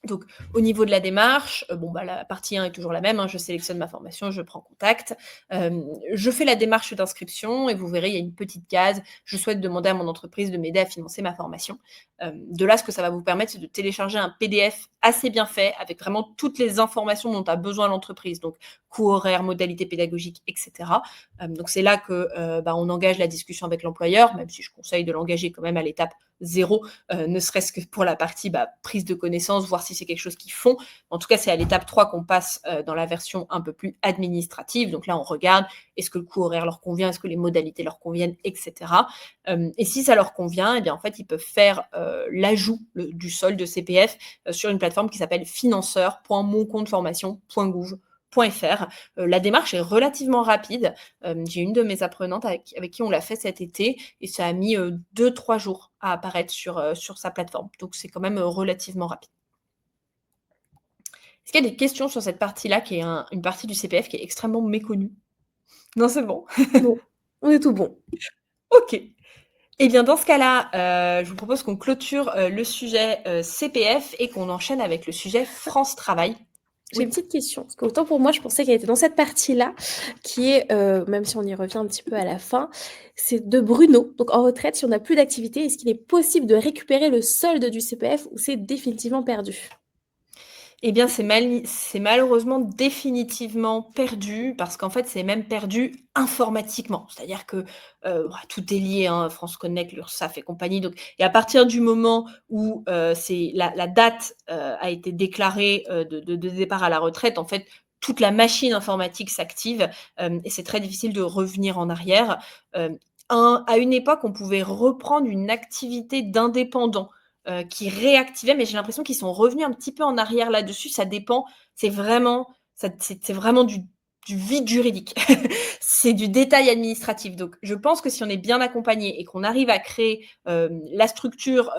Donc, au niveau de la démarche, la partie 1 est toujours la même, je sélectionne ma formation, je prends contact. Je fais la démarche d'inscription et vous verrez, il y a une petite case. Je souhaite demander à mon entreprise de m'aider à financer ma formation. De là, ce que ça va vous permettre, c'est de télécharger un PDF assez bien fait avec vraiment toutes les informations dont a besoin l'entreprise. Donc, coût horaire, modalités pédagogiques, etc. Donc, c'est là que on engage la discussion avec l'employeur, même si je conseille de l'engager quand même à l'étape 0, ne serait-ce que pour la partie prise de connaissance, voir si c'est quelque chose qu'ils font. En tout cas, c'est à l'étape 3 qu'on passe dans la version un peu plus administrative. Donc là, on regarde est-ce que le coût horaire leur convient, est-ce que les modalités leur conviennent, etc. Et si ça leur convient, eh bien, en fait, ils peuvent faire l'ajout du solde de CPF sur une plateforme qui s'appelle financeur.moncompteformation.gouv. La démarche est relativement rapide. J'ai une de mes apprenantes avec qui on l'a fait cet été et ça a mis 2-3 jours à apparaître sur sa plateforme. Donc c'est quand même relativement rapide. Est-ce qu'il y a des questions sur cette partie-là qui est une partie du CPF qui est extrêmement méconnue? Non, c'est bon. Non, on est tout bon. OK. Eh bien, dans ce cas-là, je vous propose qu'on clôture le sujet CPF et qu'on enchaîne avec le sujet France Travail. J'ai une petite question, parce qu'autant pour moi, je pensais qu'elle était dans cette partie-là, qui est, même si on y revient un petit peu à la fin, c'est de Bruno. Donc en retraite, si on n'a plus d'activité, est-ce qu'il est possible de récupérer le solde du CPF ou c'est définitivement perdu? Eh bien, c'est malheureusement définitivement perdu parce qu'en fait, c'est même perdu informatiquement. C'est-à-dire que, tout est lié, hein, France Connect, l'Urssaf et compagnie, donc et à partir du moment où, c'est la date, a été déclarée, de départ à la retraite, en fait, toute la machine informatique s'active, et c'est très difficile de revenir en arrière. Hem, à une époque, on pouvait reprendre une activité d'indépendant qui réactivaient, mais j'ai l'impression qu'ils sont revenus un petit peu en arrière là-dessus. Ça dépend, c'est vraiment du vide juridique. C'est du détail administratif. Donc je pense que si on est bien accompagné et qu'on arrive à créer, la structure,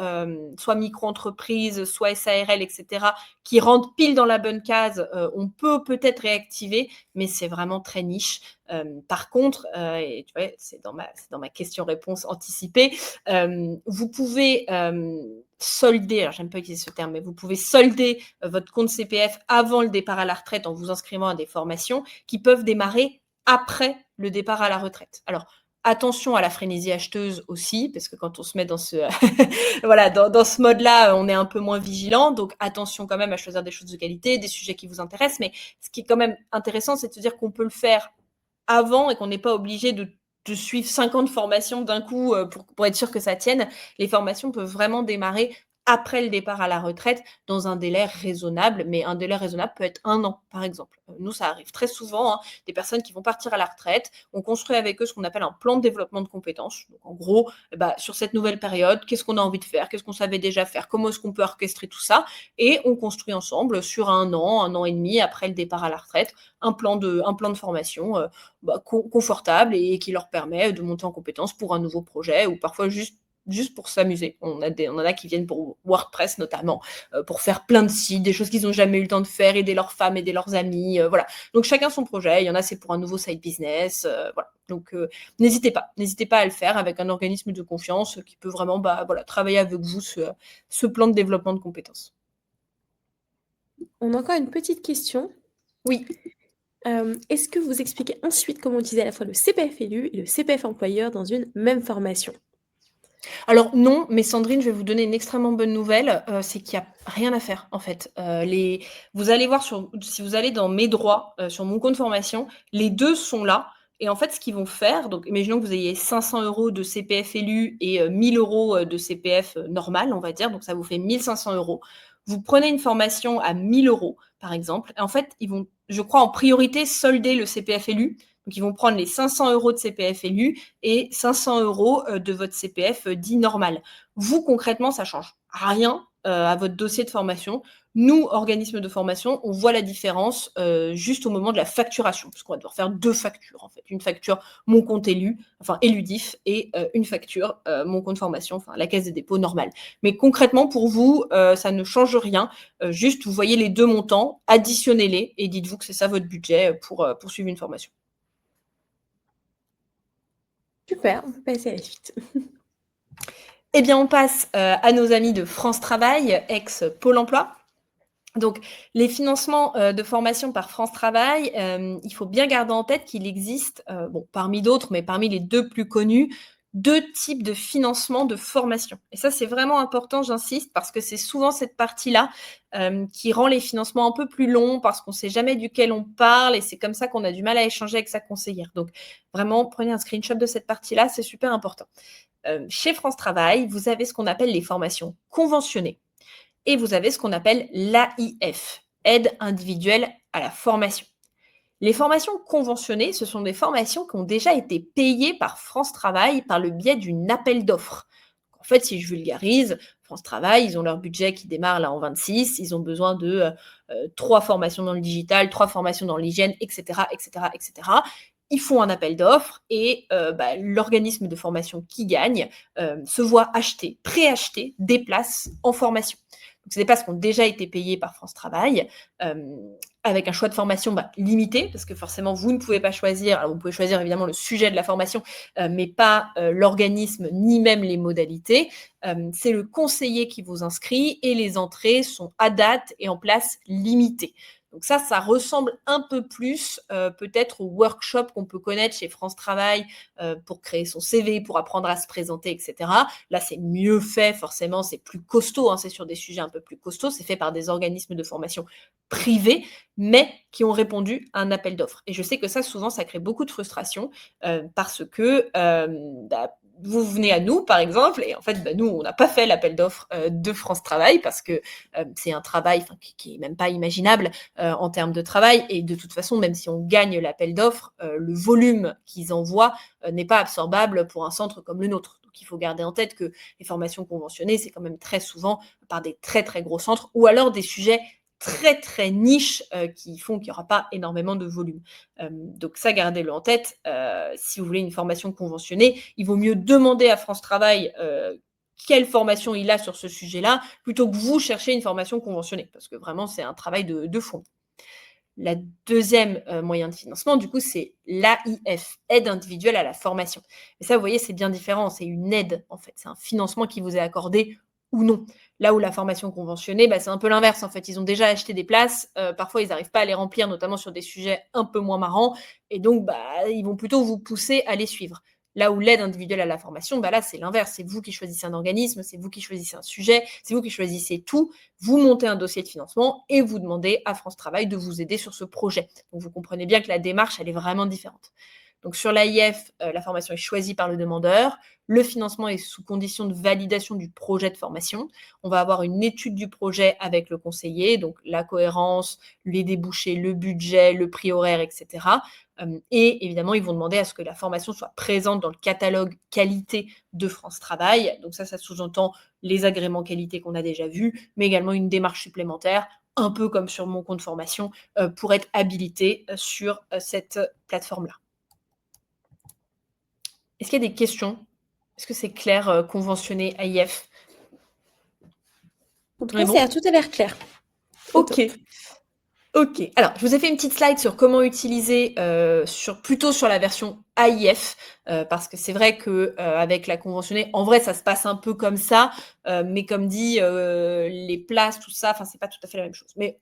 soit micro-entreprise, soit SARL et cetera, qui rentre pile dans la bonne case, on peut-être réactiver, mais c'est vraiment très niche. Par contre, et tu vois, c'est dans ma question-réponse anticipée, vous pouvez, solder, alors j'aime pas utiliser ce terme, mais vous pouvez solder votre compte CPF avant le départ à la retraite en vous inscrivant à des formations qui peuvent démarrer après le départ à la retraite. Alors, attention à la frénésie acheteuse aussi, parce que quand on se met dans ce, voilà, dans ce mode-là, on est un peu moins vigilant. Donc, attention quand même à choisir des choses de qualité, des sujets qui vous intéressent. Mais ce qui est quand même intéressant, c'est de se dire qu'on peut le faire avant et qu'on n'est pas obligé de suivre 50 formations d'un coup pour être sûr que ça tienne. Les formations peuvent vraiment démarrer après le départ à la retraite dans un délai raisonnable, mais un délai raisonnable peut être 1 an, par exemple. Nous, ça arrive très souvent, hein, des personnes qui vont partir à la retraite, on construit avec eux ce qu'on appelle un plan de développement de compétences. Donc, en gros, sur cette nouvelle période, qu'est-ce qu'on a envie de faire? Qu'est-ce qu'on savait déjà faire? Comment est-ce qu'on peut orchestrer tout ça? Et on construit ensemble sur 1 an et demi après le départ à la retraite, un plan de formation confortable et qui leur permet de monter en compétences pour un nouveau projet ou parfois juste pour s'amuser. On en a qui viennent pour WordPress notamment, pour faire plein de sites, des choses qu'ils n'ont jamais eu le temps de faire, aider leurs femmes, aider leurs amis, voilà. Donc chacun son projet. Il y en a, c'est pour un nouveau side business, voilà. Donc n'hésitez pas à le faire avec un organisme de confiance qui peut vraiment travailler avec vous ce plan de développement de compétences. On a encore une petite question. Oui. Est-ce que vous expliquez ensuite comment utiliser à la fois le CPF élu et le CPF employeur dans une même formation? Alors non, mais Sandrine, je vais vous donner une extrêmement bonne nouvelle, c'est qu'il y a rien à faire en fait. Vous allez voir si vous allez dans mes droits, sur mon compte formation, les 2 sont là et en fait, ce qu'ils vont faire, donc imaginons que vous ayez 500 € de CPF élu et 1 000 € de CPF, normal, on va dire, donc ça vous fait 1 500 €. Vous prenez une formation à 1 000 € par exemple et en fait, ils vont, je crois, en priorité solder le CPF élu. Donc ils vont prendre les 500 € de CPF élu et 500 € de votre CPF dit normal. Vous, concrètement, ça change rien à votre dossier de formation. Nous, organisme de formation, on voit la différence juste au moment de la facturation, parce qu'on va devoir faire 2 factures en fait. Une facture mon compte élu, enfin éludif, et une facture mon compte formation, enfin la caisse des dépôts normale. Mais concrètement, pour vous, ça ne change rien. Juste, vous voyez les 2 montants, additionnez-les et dites-vous que c'est ça votre budget pour suivre une formation. Super, on peut passer à la suite. Eh bien, on passe à nos amis de France Travail, ex-Pôle emploi. Donc, les financements de formation par France Travail, il faut bien garder en tête qu'il existe, parmi d'autres, mais parmi les 2 plus connus, 2 types de financement de formation. Et ça, c'est vraiment important, j'insiste, parce que c'est souvent cette partie-là qui rend les financements un peu plus longs, parce qu'on ne sait jamais duquel on parle, et c'est comme ça qu'on a du mal à échanger avec sa conseillère. Donc, vraiment, prenez un screenshot de cette partie-là, c'est super important. Chez France Travail, vous avez ce qu'on appelle les formations conventionnées et vous avez ce qu'on appelle l'AIF, aide individuelle à la formation. Les formations conventionnées, ce sont des formations qui ont déjà été payées par France Travail par le biais d'une appel d'offres. En fait, si je vulgarise, France Travail, ils ont leur budget qui démarre là en 26, ils ont besoin de 3 formations dans le digital, 3 formations dans l'hygiène, etc., etc., etc. Ils font un appel d'offres et l'organisme de formation qui gagne se voit préacheter des places en formation. Donc, c'est des places qui ont déjà été payées par France Travail, avec un choix de formation limité, parce que forcément, vous ne pouvez pas choisir. Alors, vous pouvez choisir évidemment le sujet de la formation, mais pas l'organisme, ni même les modalités. C'est le conseiller qui vous inscrit et les entrées sont à date et en place limitée. Donc ça ressemble un peu plus peut-être au workshop qu'on peut connaître chez France Travail pour créer son CV, pour apprendre à se présenter, etc. Là, c'est mieux fait, forcément, c'est plus costaud, hein, c'est sur des sujets un peu plus costauds, c'est fait par des organismes de formation privés, mais qui ont répondu à un appel d'offres. Et je sais que ça, souvent, ça crée beaucoup de frustration parce que vous venez à nous, par exemple, et en fait, nous, on n'a pas fait l'appel d'offres de France Travail parce que c'est un travail qui est même pas imaginable en termes de travail. Et de toute façon, même si on gagne l'appel d'offres, le volume qu'ils envoient n'est pas absorbable pour un centre comme le nôtre. Donc, il faut garder en tête que les formations conventionnées, c'est quand même très souvent par des très, très gros centres ou alors des sujets très, très niches qui font qu'il n'y aura pas énormément de volume. Donc ça, gardez-le en tête. Si vous voulez une formation conventionnée, il vaut mieux demander à France Travail quelle formation il a sur ce sujet-là, plutôt que vous chercher une formation conventionnée, parce que vraiment, c'est un travail de fond. La deuxième moyen de financement, du coup, c'est l'AIF, aide individuelle à la formation. Et ça, vous voyez, c'est bien différent. C'est une aide, en fait. C'est un financement qui vous est accordé ou non. Là où la formation conventionnée, c'est un peu l'inverse, en fait. Ils ont déjà acheté des places. Parfois, ils n'arrivent pas à les remplir, notamment sur des sujets un peu moins marrants. Et donc, ils vont plutôt vous pousser à les suivre. Là où l'aide individuelle à la formation, là, c'est l'inverse. C'est vous qui choisissez un organisme, c'est vous qui choisissez un sujet, c'est vous qui choisissez tout. Vous montez un dossier de financement et vous demandez à France Travail de vous aider sur ce projet. Donc, vous comprenez bien que la démarche, elle est vraiment différente. Donc, sur l'AIF, la formation est choisie par le demandeur. Le financement est sous condition de validation du projet de formation. On va avoir une étude du projet avec le conseiller, donc la cohérence, les débouchés, le budget, le prix horaire, etc. Et évidemment, ils vont demander à ce que la formation soit présente dans le catalogue qualité de France Travail. Donc ça sous-entend les agréments qualité qu'on a déjà vus, mais également une démarche supplémentaire, un peu comme sur mon compte formation, pour être habilité sur cette plateforme-là. Est-ce qu'il y a des questions? Est-ce que c'est clair, conventionné AIF? En tout cas, tout a l'air clair. Ok. Ok. Alors, je vous ai fait une petite slide sur comment utiliser plutôt sur la version AIF, parce que c'est vrai que avec la conventionnée, en vrai, ça se passe un peu comme ça, mais comme dit, les places, tout ça, c'est pas tout à fait la même chose. Mais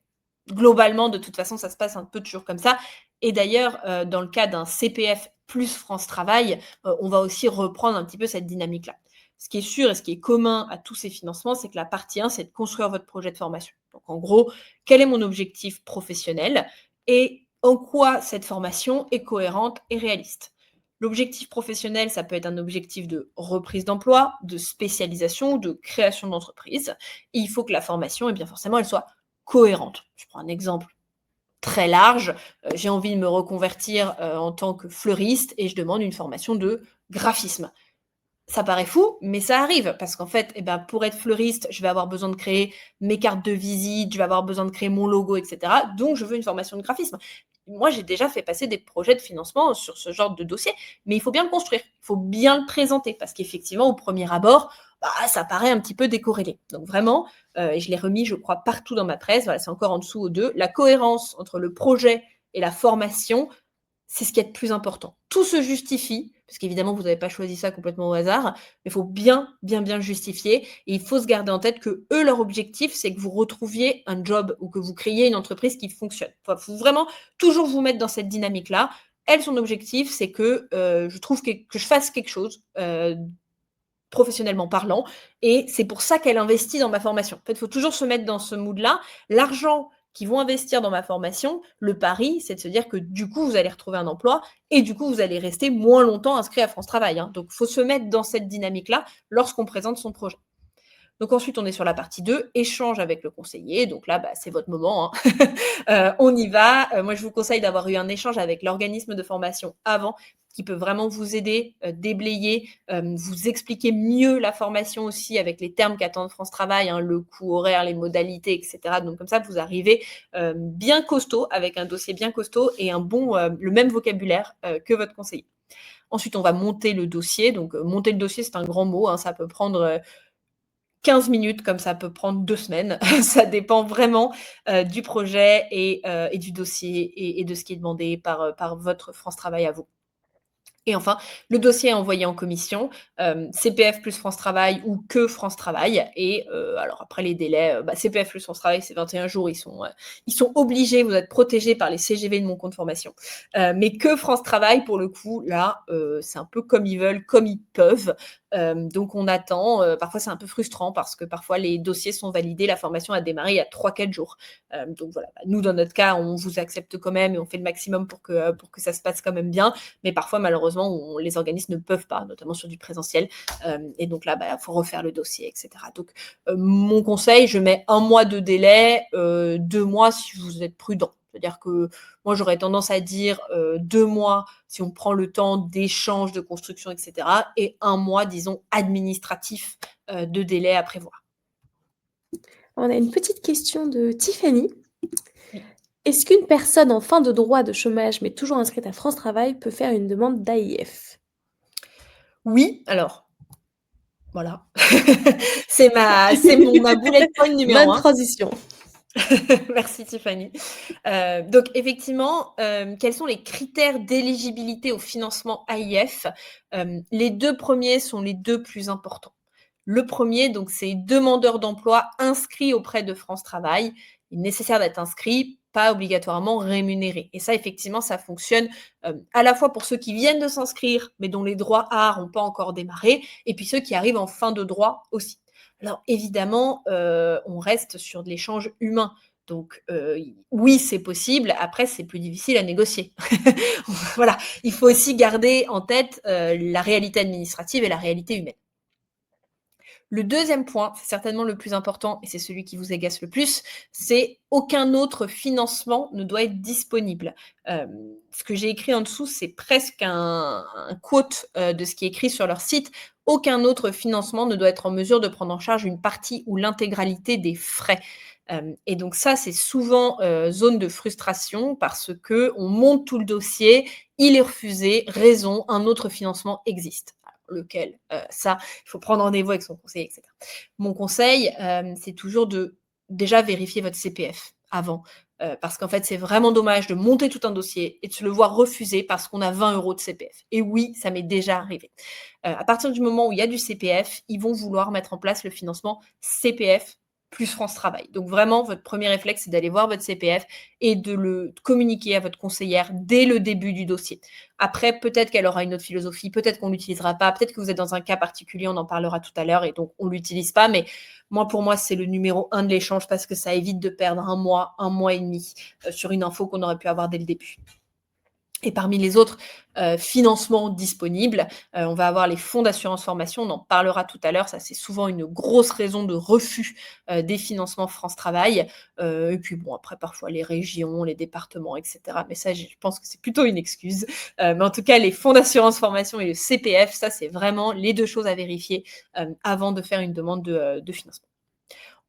globalement, de toute façon, ça se passe un peu toujours comme ça. Et d'ailleurs, dans le cas d'un CPF plus France Travail, on va aussi reprendre un petit peu cette dynamique-là. Ce qui est sûr et ce qui est commun à tous ces financements, c'est que la partie 1, c'est de construire votre projet de formation. Donc, en gros, quel est mon objectif professionnel et en quoi cette formation est cohérente et réaliste. L'objectif professionnel, ça peut être un objectif de reprise d'emploi, de spécialisation, de création d'entreprise. Et il faut que la formation, eh bien forcément, elle soit cohérente. Je prends un exemple très large. J'ai envie de me reconvertir en tant que fleuriste et je demande une formation de graphisme. Ça paraît fou, mais ça arrive parce qu'en fait, pour être fleuriste, je vais avoir besoin de créer mes cartes de visite, je vais avoir besoin de créer mon logo, etc. Donc, je veux une formation de graphisme. Moi, j'ai déjà fait passer des projets de financement sur ce genre de dossier, mais il faut bien le construire, il faut bien le présenter parce qu'effectivement, au premier abord, ça paraît un petit peu décorrélé. Donc vraiment, et je l'ai remis, je crois, partout dans ma presse, voilà, c'est encore en dessous aux deux, la cohérence entre le projet et la formation, c'est ce qui est le plus important. Tout se justifie, parce qu'évidemment, vous n'avez pas choisi ça complètement au hasard, mais il faut bien justifier. Et il faut se garder en tête que eux, leur objectif, c'est que vous retrouviez un job ou que vous créiez une entreprise qui fonctionne. Il faut vraiment toujours vous mettre dans cette dynamique-là. Elle, son objectif, c'est que je trouve que je fasse quelque chose, professionnellement parlant, et c'est pour ça qu'elle investit dans ma formation. En fait, il faut toujours se mettre dans ce mood-là. L'argent qui vont investir dans ma formation, le pari, c'est de se dire que du coup, vous allez retrouver un emploi et du coup, vous allez rester moins longtemps inscrit à France Travail. Donc, il faut se mettre dans cette dynamique-là lorsqu'on présente son projet. Donc ensuite, on est sur la partie 2, échange avec le conseiller. Donc là, c'est votre moment, hein. On y va. Moi, je vous conseille d'avoir eu un échange avec l'organisme de formation avant, qui peut vraiment vous aider, déblayer, vous expliquer mieux la formation aussi avec les termes qu'attend France Travail, hein, le coût horaire, les modalités, etc. Donc comme ça, vous arrivez bien costaud, avec un dossier bien costaud et le même vocabulaire que votre conseiller. Ensuite, on va monter le dossier. Donc, monter le dossier, c'est un grand mot, hein, ça peut prendre 15 minutes, comme ça peut prendre 2 semaines. Ça dépend vraiment du projet et du dossier et de ce qui est demandé par votre France Travail à vous. Et enfin, le dossier est envoyé en commission, CPF plus France Travail ou que France Travail. Et alors après les délais, CPF plus France Travail, c'est 21 jours. Ils sont obligés, vous êtes protégés par les CGV de mon compte formation. Mais que France Travail, pour le coup, là, c'est un peu comme ils veulent, comme ils peuvent. Donc on attend. Parfois, c'est un peu frustrant parce que parfois, les dossiers sont validés. La formation a démarré il y a 3-4 jours. Donc voilà, nous, dans notre cas, on vous accepte quand même et on fait le maximum pour que ça se passe quand même bien. Mais parfois, malheureusement, les organismes ne peuvent pas, notamment sur du présentiel. Et donc là, il faut refaire le dossier, etc. Donc, mon conseil, je mets 1 mois de délai, 2 mois si vous êtes prudent. C'est-à-dire que moi, j'aurais tendance à dire 2 mois si on prend le temps d'échange, de construction, etc. Et 1 mois, disons, administratif de délai à prévoir. On a une petite question de Tiffany. Est-ce qu'une personne en fin de droit de chômage, mais toujours inscrite à France Travail, peut faire une demande d'AIF? Oui, alors, voilà. C'est ma bullet point numéro Bonne 1. transition. Merci Tiffany. Donc effectivement, quels sont les critères d'éligibilité au financement AIF? Les 2 premiers sont les 2 plus importants. Le premier, donc, c'est demandeur d'emploi inscrit auprès de France Travail. Il est nécessaire d'être inscrit, pas obligatoirement rémunéré. Et ça, effectivement, ça fonctionne à la fois pour ceux qui viennent de s'inscrire, mais dont les droits AAR n'ont pas encore démarré, et puis ceux qui arrivent en fin de droit aussi. Alors évidemment, on reste sur de l'échange humain. Donc oui, c'est possible. Après, c'est plus difficile à négocier. Voilà, il faut aussi garder en tête la réalité administrative et la réalité humaine. Le deuxième point, c'est certainement le plus important et c'est celui qui vous agace le plus, c'est aucun autre financement ne doit être disponible. Ce que j'ai écrit en dessous, c'est presque un quote de ce qui est écrit sur leur site. Aucun autre financement ne doit être en mesure de prendre en charge une partie ou l'intégralité des frais. Et donc ça, c'est souvent zone de frustration parce qu'on monte tout le dossier, il est refusé, raison, un autre financement existe. Lequel ça, il faut prendre rendez-vous avec son conseiller, etc. Mon conseil, c'est toujours de déjà vérifier votre CPF avant. Parce qu'en fait, c'est vraiment dommage de monter tout un dossier et de se le voir refuser parce qu'on a 20 € de CPF. Et oui, ça m'est déjà arrivé. À partir du moment où il y a du CPF, ils vont vouloir mettre en place le financement CPF plus France Travail. Donc vraiment, votre premier réflexe, c'est d'aller voir votre CPF et de le communiquer à votre conseillère dès le début du dossier. Après, peut-être qu'elle aura une autre philosophie, peut-être qu'on ne l'utilisera pas, peut-être que vous êtes dans un cas particulier, on en parlera tout à l'heure, et donc on ne l'utilise pas. Mais pour moi, c'est le numéro 1 de l'échange parce que ça évite de perdre 1 mois et demi sur une info qu'on aurait pu avoir dès le début. Et parmi les autres financements disponibles, on va avoir les fonds d'assurance formation, on en parlera tout à l'heure, ça c'est souvent une grosse raison de refus des financements France Travail. Et puis après parfois les régions, les départements, etc. Mais ça, je pense que c'est plutôt une excuse. Mais en tout cas, les fonds d'assurance formation et le CPF, ça c'est vraiment les 2 choses à vérifier avant de faire une demande de financement.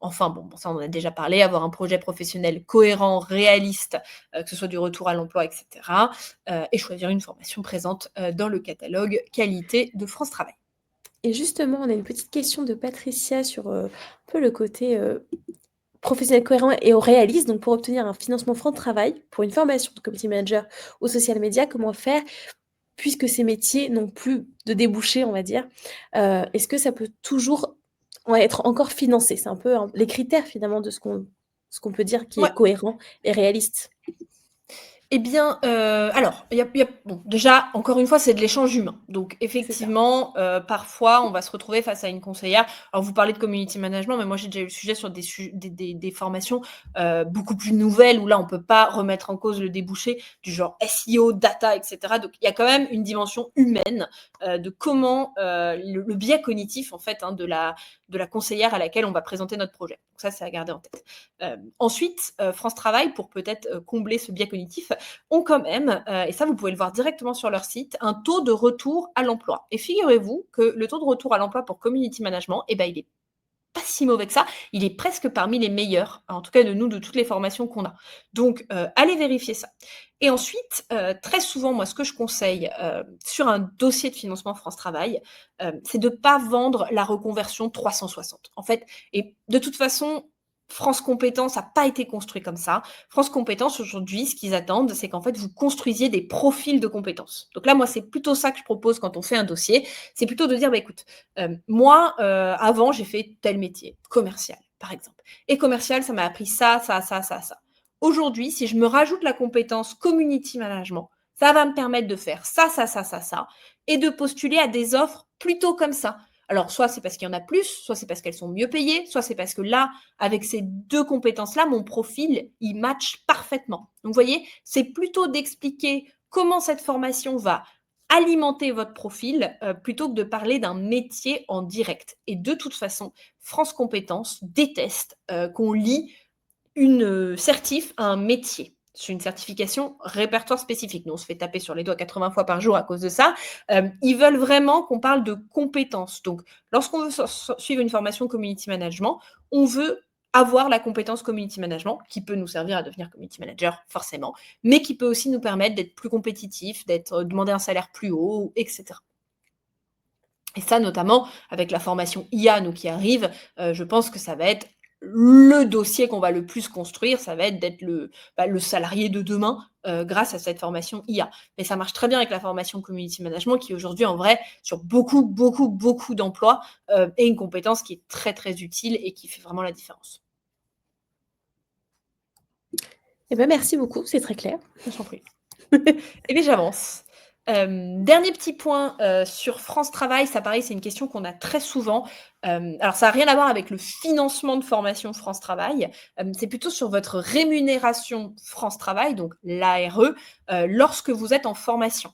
Enfin, ça on en a déjà parlé, avoir un projet professionnel cohérent, réaliste, que ce soit du retour à l'emploi, etc. Et choisir une formation présente dans le catalogue qualité de France Travail. Et justement, on a une petite question de Patricia sur un peu le côté professionnel cohérent et réaliste. Donc, pour obtenir un financement France Travail pour une formation de community manager ou social media, comment faire puisque ces métiers n'ont plus de débouchés, on va dire? Est-ce que ça peut toujours être encore financé? C'est un peu les critères finalement de ce qu'on peut dire qui Ouais. est cohérent et réaliste. Eh bien, alors, bon, déjà, encore une fois, c'est de l'échange humain. Donc C'est ça. effectivement, parfois, on va se retrouver face à une conseillère. Alors vous parlez de community management, mais moi j'ai déjà eu le sujet sur des formations, beaucoup plus nouvelles où là, on peut pas remettre en cause le débouché, du genre SEO, data et cetera. Donc il y a quand même une dimension humaine, de comment, le biais cognitif en fait, hein, de la conseillère à laquelle on va présenter notre projet. Donc ça, c'est à garder en tête. Ensuite, France Travail, pour peut-être, combler ce biais cognitif, ont quand même, et ça vous pouvez le voir directement sur leur site, un taux de retour à l'emploi. Et figurez-vous que le taux de retour à l'emploi pour community management, eh ben, il est pas si mauvais que ça. Il est presque parmi les meilleurs, en tout cas de nous, de toutes les formations qu'on a. Donc, allez vérifier ça. Et ensuite, très souvent, moi, ce que je conseille sur un dossier de financement France Travail, c'est de ne pas vendre la reconversion 360. En fait, et de toute façon, France Compétences n'a pas été construit comme ça. France Compétences, aujourd'hui, ce qu'ils attendent, c'est qu'en fait, vous construisiez des profils de compétences. Donc là, moi, c'est plutôt ça que je propose quand on fait un dossier. C'est plutôt de dire, bah, écoute, moi, avant, j'ai fait tel métier, commercial, par exemple. Et commercial, ça m'a appris ça, ça, ça, ça, ça. Aujourd'hui, si je me rajoute la compétence community management, ça va me permettre de faire ça, ça, ça, ça, ça, et de postuler à des offres plutôt comme ça. Alors, soit c'est parce qu'il y en a plus, soit c'est parce qu'elles sont mieux payées, soit c'est parce que là, avec ces deux compétences-là, mon profil, il match parfaitement. Donc, vous voyez, c'est plutôt d'expliquer comment cette formation va alimenter votre profil plutôt que de parler d'un métier en direct. Et de toute façon, France Compétences déteste qu'on lie une certif à un métier. C'est une certification répertoire spécifique. Nous, on se fait taper sur les doigts 80 fois par jour à cause de ça. Ils veulent vraiment qu'on parle de compétences. Donc, lorsqu'on veut suivre une formation community management, on veut avoir la compétence community management qui peut nous servir à devenir community manager forcément, mais qui peut aussi nous permettre d'être plus compétitif, d'être demander un salaire plus haut, etc. Et ça, notamment avec la formation IA, nous qui arrive, je pense que ça va être le dossier qu'on va le plus construire, ça va être d'être le salarié de demain grâce à cette formation IA. Mais ça marche très bien avec la formation community management qui aujourd'hui, en vrai, sur beaucoup, beaucoup, beaucoup d'emplois, est une compétence qui est très, très utile et qui fait vraiment la différence. Eh ben, merci beaucoup, c'est très clair. Je t'en prie. Eh bien, j'avance. Dernier petit point sur France Travail, ça pareil, c'est une question qu'on a très souvent. Alors, ça n'a rien à voir avec le financement de formation France Travail, c'est plutôt sur votre rémunération France Travail, donc l'ARE, lorsque vous êtes en formation.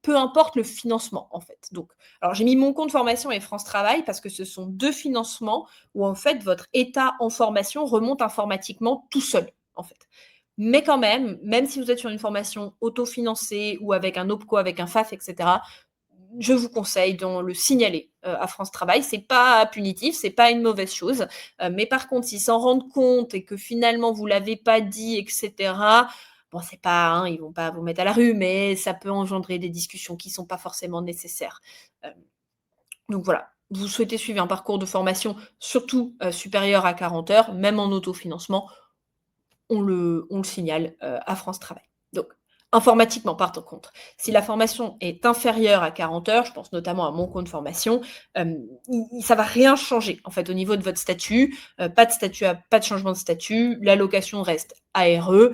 Peu importe le financement, en fait. Donc, alors j'ai mis mon compte formation et France Travail parce que ce sont deux financements où, en fait, votre état en formation remonte informatiquement tout seul, en fait. Mais quand même si vous êtes sur une formation autofinancée ou avec un OPCO, avec un FAF, etc., je vous conseille de le signaler à France Travail. C'est pas punitif, c'est pas une mauvaise chose. Mais par contre, s'ils s'en rendent compte et que finalement vous l'avez pas dit, etc., bon, c'est pas, hein, ils vont pas vous mettre à la rue, mais ça peut engendrer des discussions qui sont pas forcément nécessaires. Donc voilà, vous souhaitez suivre un parcours de formation, surtout supérieur à 40 heures, même en autofinancement, on le signale à France Travail. Donc, informatiquement, par contre, si la formation est inférieure à 40 heures, je pense notamment à mon compte formation, ça ne va rien changer en fait au niveau de votre statut. Pas de changement de statut, l'allocation reste ARE,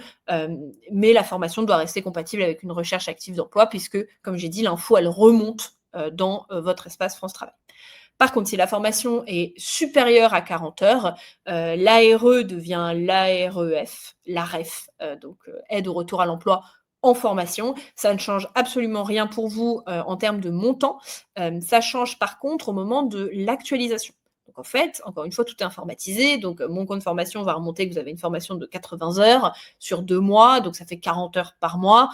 mais la formation doit rester compatible avec une recherche active d'emploi puisque, comme j'ai dit, l'info, elle remonte dans votre espace France Travail. Par contre, si la formation est supérieure à 40 heures, l'ARE devient l'AREF, l'AREF, donc aide au retour à l'emploi en formation. Ça ne change absolument rien pour vous en termes de montant. Ça change par contre au moment de l'actualisation. Donc en fait, encore une fois, tout est informatisé. Donc mon compte formation va remonter que vous avez une formation de 80 heures sur 2 mois, donc ça fait 40 heures par mois.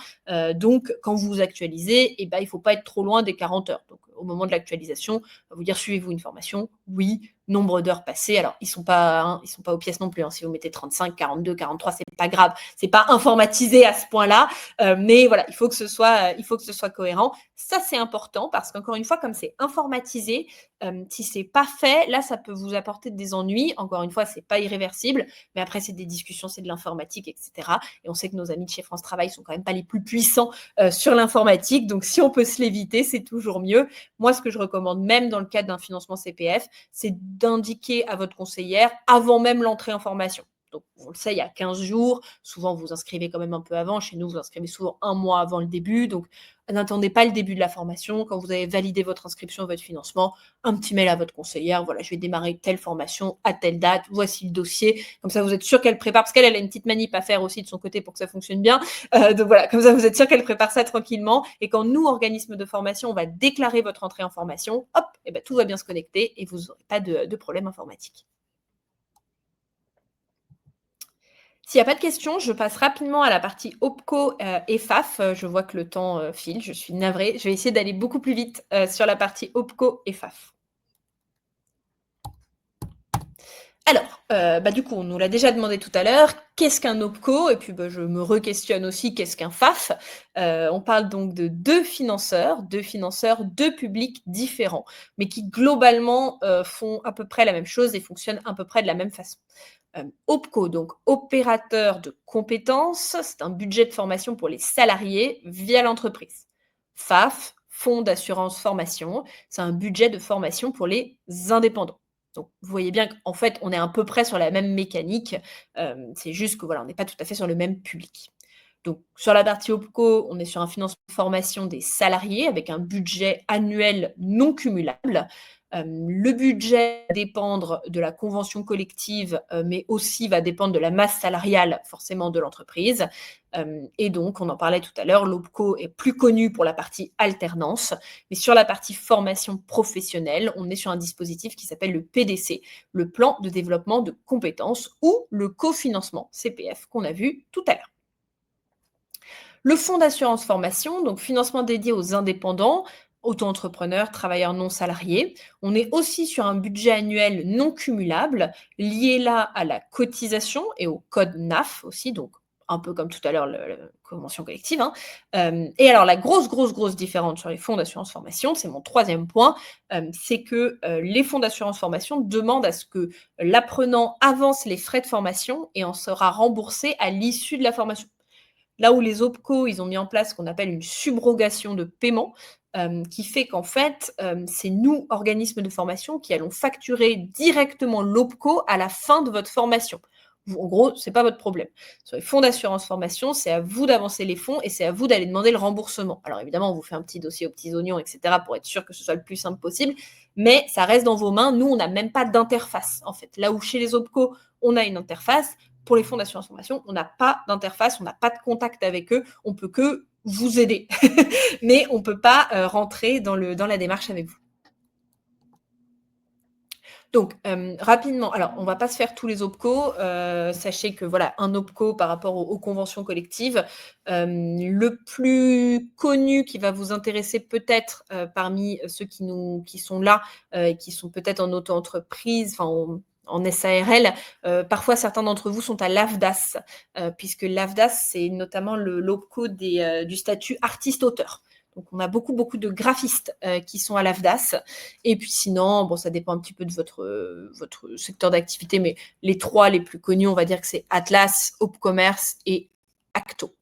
Donc quand vous vous actualisez, eh ben, il ne faut pas être trop loin des 40 heures. Donc au moment de l'actualisation, on va vous dire suivez-vous une formation? Oui. Nombre d'heures passées. Alors, ils sont pas aux pièces non plus. Hein. Si vous mettez 35, 42, 43, c'est pas grave. C'est pas informatisé à ce point-là. Mais voilà, il faut que ce soit cohérent. Ça, c'est important parce qu'encore une fois, comme c'est informatisé, si c'est pas fait, là, ça peut vous apporter des ennuis. Encore une fois, c'est pas irréversible. Mais après, c'est des discussions, c'est de l'informatique, etc. Et on sait que nos amis de chez France Travail sont quand même pas les plus puissants sur l'informatique. Donc, si on peut se l'éviter, c'est toujours mieux. Moi, ce que je recommande, même dans le cadre d'un financement CPF, c'est d'indiquer à votre conseillère avant même l'entrée en formation. Donc, on le sait, il y a 15 jours. Souvent, vous vous inscrivez quand même un peu avant. Chez nous, vous inscrivez souvent 1 mois avant le début. Donc, n'attendez pas le début de la formation. Quand vous avez validé votre inscription, votre financement, un petit mail à votre conseillère. Voilà, je vais démarrer telle formation à telle date. Voici le dossier. Comme ça, vous êtes sûr qu'elle prépare, parce qu'elle a une petite manip à faire aussi de son côté pour que ça fonctionne bien. Donc voilà, comme ça, vous êtes sûr qu'elle prépare ça tranquillement. Et quand nous, organisme de formation, on va déclarer votre entrée en formation, hop, et ben, tout va bien se connecter et vous n'aurez pas de problème informatique. S'il n'y a pas de questions, je passe rapidement à la partie OPCO et FAF. Je vois que le temps file, je suis navrée. Je vais essayer d'aller beaucoup plus vite sur la partie OPCO et FAF. Alors, du coup, on nous l'a déjà demandé tout à l'heure, qu'est-ce qu'un OPCO? Et puis, je me re-questionne aussi, qu'est-ce qu'un FAF? On parle donc de deux financeurs, deux publics différents, mais qui globalement font à peu près la même chose et fonctionnent à peu près de la même façon. OPCO, donc opérateur de compétences, c'est un budget de formation pour les salariés via l'entreprise. FAF, fonds d'assurance formation, c'est un budget de formation pour les indépendants. Donc, vous voyez bien qu'en fait, on est à peu près sur la même mécanique. C'est juste que voilà, on n'est pas tout à fait sur le même public. Donc, sur la partie OPCO, on est sur un financement de formation des salariés avec un budget annuel non cumulable. Le budget va dépendre de la convention collective, mais aussi va dépendre de la masse salariale forcément de l'entreprise. Et donc, on en parlait tout à l'heure, l'OPCO est plus connu pour la partie alternance, mais sur la partie formation professionnelle, on est sur un dispositif qui s'appelle le PDC, le plan de développement de compétences, ou le cofinancement CPF qu'on a vu tout à l'heure. Le fonds d'assurance formation, donc financement dédié aux indépendants, auto-entrepreneurs, travailleurs non salariés. On est aussi sur un budget annuel non cumulable, lié là à la cotisation et au code NAF aussi, donc un peu comme tout à l'heure la convention collective. Et alors la grosse différence sur les fonds d'assurance formation, c'est mon troisième point, c'est que les fonds d'assurance formation demandent à ce que l'apprenant avance les frais de formation et en sera remboursé à l'issue de la formation. Là où les OPCO, ils ont mis en place ce qu'on appelle une subrogation de paiement, qui fait qu'en fait, c'est nous, organismes de formation, qui allons facturer directement l'OPCO à la fin de votre formation. En gros, ce n'est pas votre problème. Sur les fonds d'assurance formation, c'est à vous d'avancer les fonds et c'est à vous d'aller demander le remboursement. Alors évidemment, on vous fait un petit dossier aux petits oignons, etc., pour être sûr que ce soit le plus simple possible, mais ça reste dans vos mains. Nous, on n'a même pas d'interface, en fait. Là où chez les OPCO, on a une interface, pour les fonds d'assurance formation, on n'a pas d'interface, on n'a pas de contact avec eux, on peut que vous aider, mais on ne peut pas rentrer dans la démarche avec vous. Donc, rapidement, alors on ne va pas se faire tous les OPCO. Sachez que voilà, un OPCO par rapport aux conventions collectives, le plus connu qui va vous intéresser peut-être parmi ceux qui sont là et qui sont peut-être en auto-entreprise, enfin en SARL, parfois certains d'entre vous sont à l'AFDAS, puisque l'AFDAS, c'est notamment l'OPCO du statut artiste-auteur. Donc, on a beaucoup de graphistes qui sont à l'AFDAS. Et puis sinon, bon, ça dépend un petit peu de votre secteur d'activité, mais les trois les plus connus, on va dire que c'est Atlas, OpCommerce et Acto.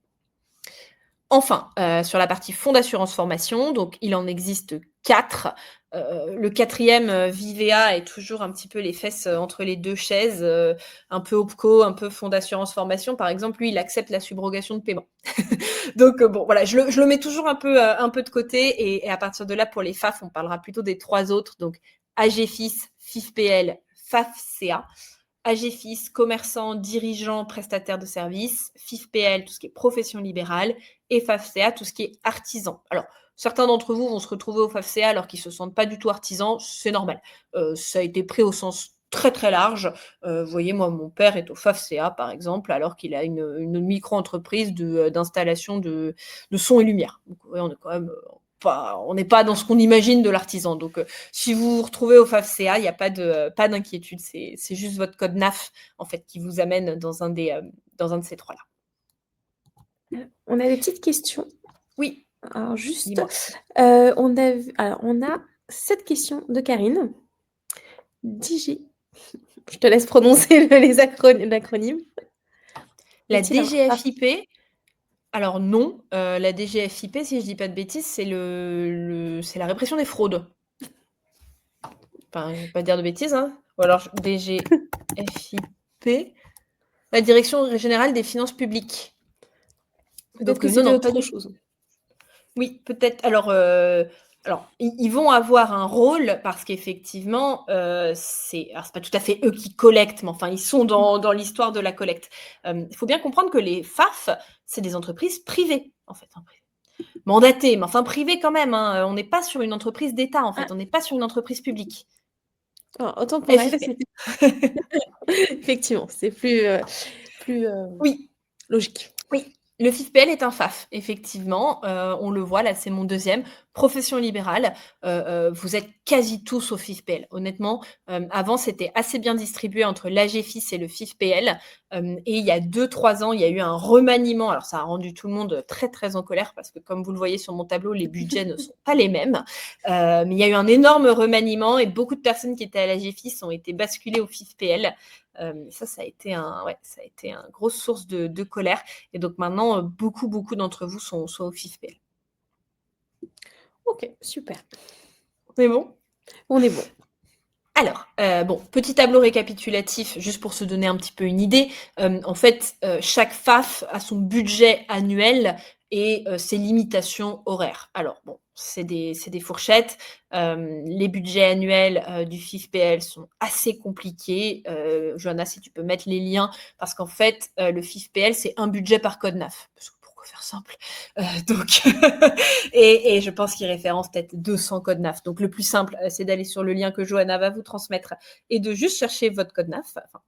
Enfin, sur la partie fonds d'assurance formation, donc il en existe 4. Le quatrième, Vivea, est toujours un petit peu les fesses entre les deux chaises, un peu OPCO, un peu fonds d'assurance formation. Par exemple, lui, il accepte la subrogation de paiement. Donc bon, voilà, je le mets toujours un peu de côté et à partir de là, pour les FAF, on parlera plutôt des trois autres, donc AGFIS, FIFPL, FAFCA. AGFIS, commerçant, dirigeant, prestataire de services, FIFPL, tout ce qui est profession libérale, et FAFCA, tout ce qui est artisan. Alors, certains d'entre vous vont se retrouver au FAFCA alors qu'ils ne se sentent pas du tout artisans, c'est normal. Ça a été pris au sens très large. Vous voyez, moi, mon père est au FAFCA, par exemple, alors qu'il a une micro-entreprise d'installation de son et lumière. Donc, ouais, on est quand même on n'est pas dans ce qu'on imagine de l'artisan. Donc, si vous vous retrouvez au FAFCA, il n'y a pas d'inquiétude. C'est juste votre code NAF, en fait, qui vous amène dans un de ces trois-là. On a des petites questions. Oui. Alors juste, on a cette question de Karine. Je te laisse prononcer l'acronyme. La DGFIP, alors non, la DGFIP, si je ne dis pas de bêtises, c'est la répression des fraudes. Enfin, je ne vais pas dire de bêtises, hein. Ou alors DGFIP. La Direction générale des finances publiques. Peut-être Donc, que non, c'était non, pas autre du chose. Oui, peut-être. Alors ils vont avoir un rôle parce qu'effectivement, c'est pas tout à fait eux qui collectent, mais enfin, ils sont dans l'histoire de la collecte. Il faut bien comprendre que les FAF, c'est des entreprises privées, en fait, hein. Mandatées, mais enfin privées quand même, hein, on n'est pas sur une entreprise d'État, en fait, Ah, on n'est pas sur une entreprise publique. autant pour elle, FIPL. c'était effectivement, c'est plus, Oui. logique. Oui, le FIFPL est un FAF, effectivement, on le voit, là, c'est mon deuxième. Profession libérale, vous êtes quasi tous au FIFPL. Honnêtement, avant, c'était assez bien distribué entre l'AGFIS et le FIFPL, et il y a 2-3 ans, il y a eu un remaniement. Alors ça a rendu tout le monde très, très en colère parce que comme vous le voyez sur mon tableau, les budgets ne sont pas les mêmes, mais il y a eu un énorme remaniement et beaucoup de personnes qui étaient à l'AGFIS ont été basculées au FIFPL. Ça a été une grosse source de colère. Et donc maintenant, beaucoup d'entre vous sont au FIFPL. OK, super. C'est bon? On est bon. Alors, bon, petit tableau récapitulatif, juste pour se donner un petit peu une idée. En fait, chaque FAF a son budget annuel et ses limitations horaires. Alors bon, c'est des fourchettes. Les budgets annuels, du FIFPL sont assez compliqués. Johanna, si tu peux mettre les liens, parce qu'en fait, le FIFPL, c'est un budget par code NAF. Parce que pourquoi faire simple? Donc et je pense qu'il référence peut-être 200 codes NAF. Donc le plus simple, c'est d'aller sur le lien que Johanna va vous transmettre et de juste chercher votre code NAF. Enfin,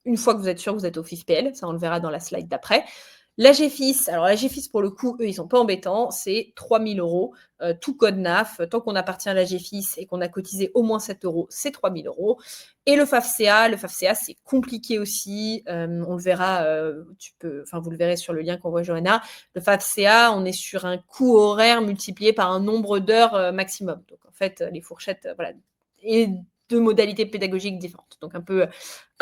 une fois que vous êtes sûr que vous êtes au FIFPL, ça on le verra dans la slide d'après. L'AGFIS, alors l'AGFIS pour le coup, eux, ils sont pas embêtants, c'est 3 000 €, tout code NAF, tant qu'on appartient à l'AGFIS et qu'on a cotisé au moins 7 €, c'est 3 000 €. Et le FAFCA, c'est compliqué aussi, on le verra, vous le verrez sur le lien qu'envoie Johanna. Le FAFCA, on est sur un coût horaire multiplié par un nombre d'heures maximum. Donc en fait, les fourchettes, voilà, et de modalités pédagogiques différentes. Donc un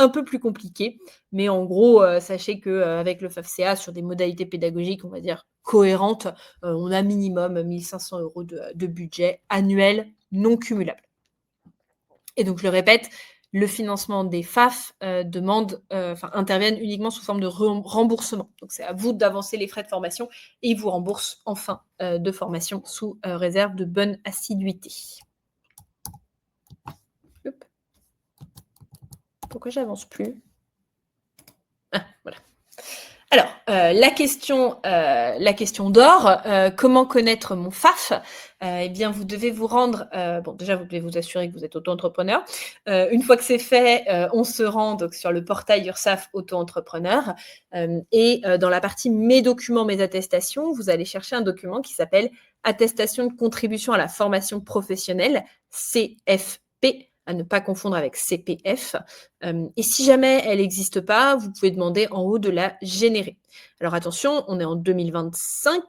peu plus compliqué. Mais en gros, sachez qu'avec le FAFCA, sur des modalités pédagogiques, on va dire, cohérentes, on a minimum 1 500 € de budget annuel non cumulable. Et donc, je le répète, le financement des FAF interviennent uniquement sous forme de remboursement. Donc, c'est à vous d'avancer les frais de formation et ils vous remboursent en fin de formation sous réserve de bonne assiduité. Hop. Pourquoi j'avance plus? Ah, voilà. Alors, la question d'or, comment connaître mon FAF? Eh bien, vous devez vous rendre, déjà, vous devez vous assurer que vous êtes auto-entrepreneur. Une fois que c'est fait, on se rend donc sur le portail URSSAF auto-entrepreneur, et dans la partie mes documents, mes attestations, vous allez chercher un document qui s'appelle attestation de contribution à la formation professionnelle, CFP, à ne pas confondre avec CPF. Et si jamais elle n'existe pas, vous pouvez demander en haut de la générer. Alors attention, on est en 2025,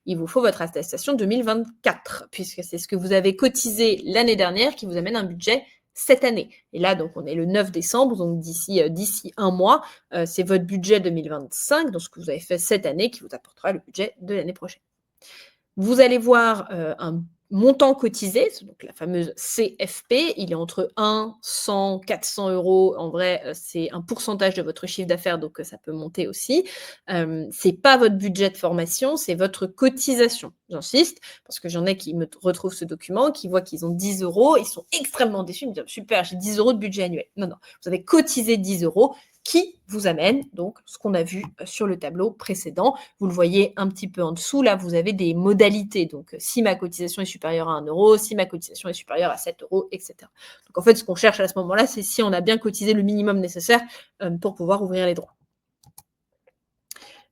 il vous faut votre attestation 2024, puisque c'est ce que vous avez cotisé l'année dernière qui vous amène un budget cette année. Et là, donc, on est le 9 décembre, donc d'ici un mois, c'est votre budget 2025, donc ce que vous avez fait cette année, qui vous apportera le budget de l'année prochaine. Vous allez voir un montant cotisé, donc la fameuse CFP, il est entre 1, 100, 400 €. En vrai, c'est un pourcentage de votre chiffre d'affaires, donc ça peut monter aussi. C'est pas votre budget de formation, c'est votre cotisation. J'insiste, parce que j'en ai qui me retrouvent ce document, qui voient qu'ils ont 10 €, ils sont extrêmement déçus, ils me disent: «Super, j'ai 10 € de budget annuel». Non, non, vous avez cotisé 10 € qui vous amène donc ce qu'on a vu sur le tableau précédent. Vous le voyez un petit peu en dessous, là, vous avez des modalités. Donc, si ma cotisation est supérieure à 1 €, si ma cotisation est supérieure à 7 €, etc. Donc, en fait, ce qu'on cherche à ce moment-là, c'est si on a bien cotisé le minimum nécessaire pour pouvoir ouvrir les droits.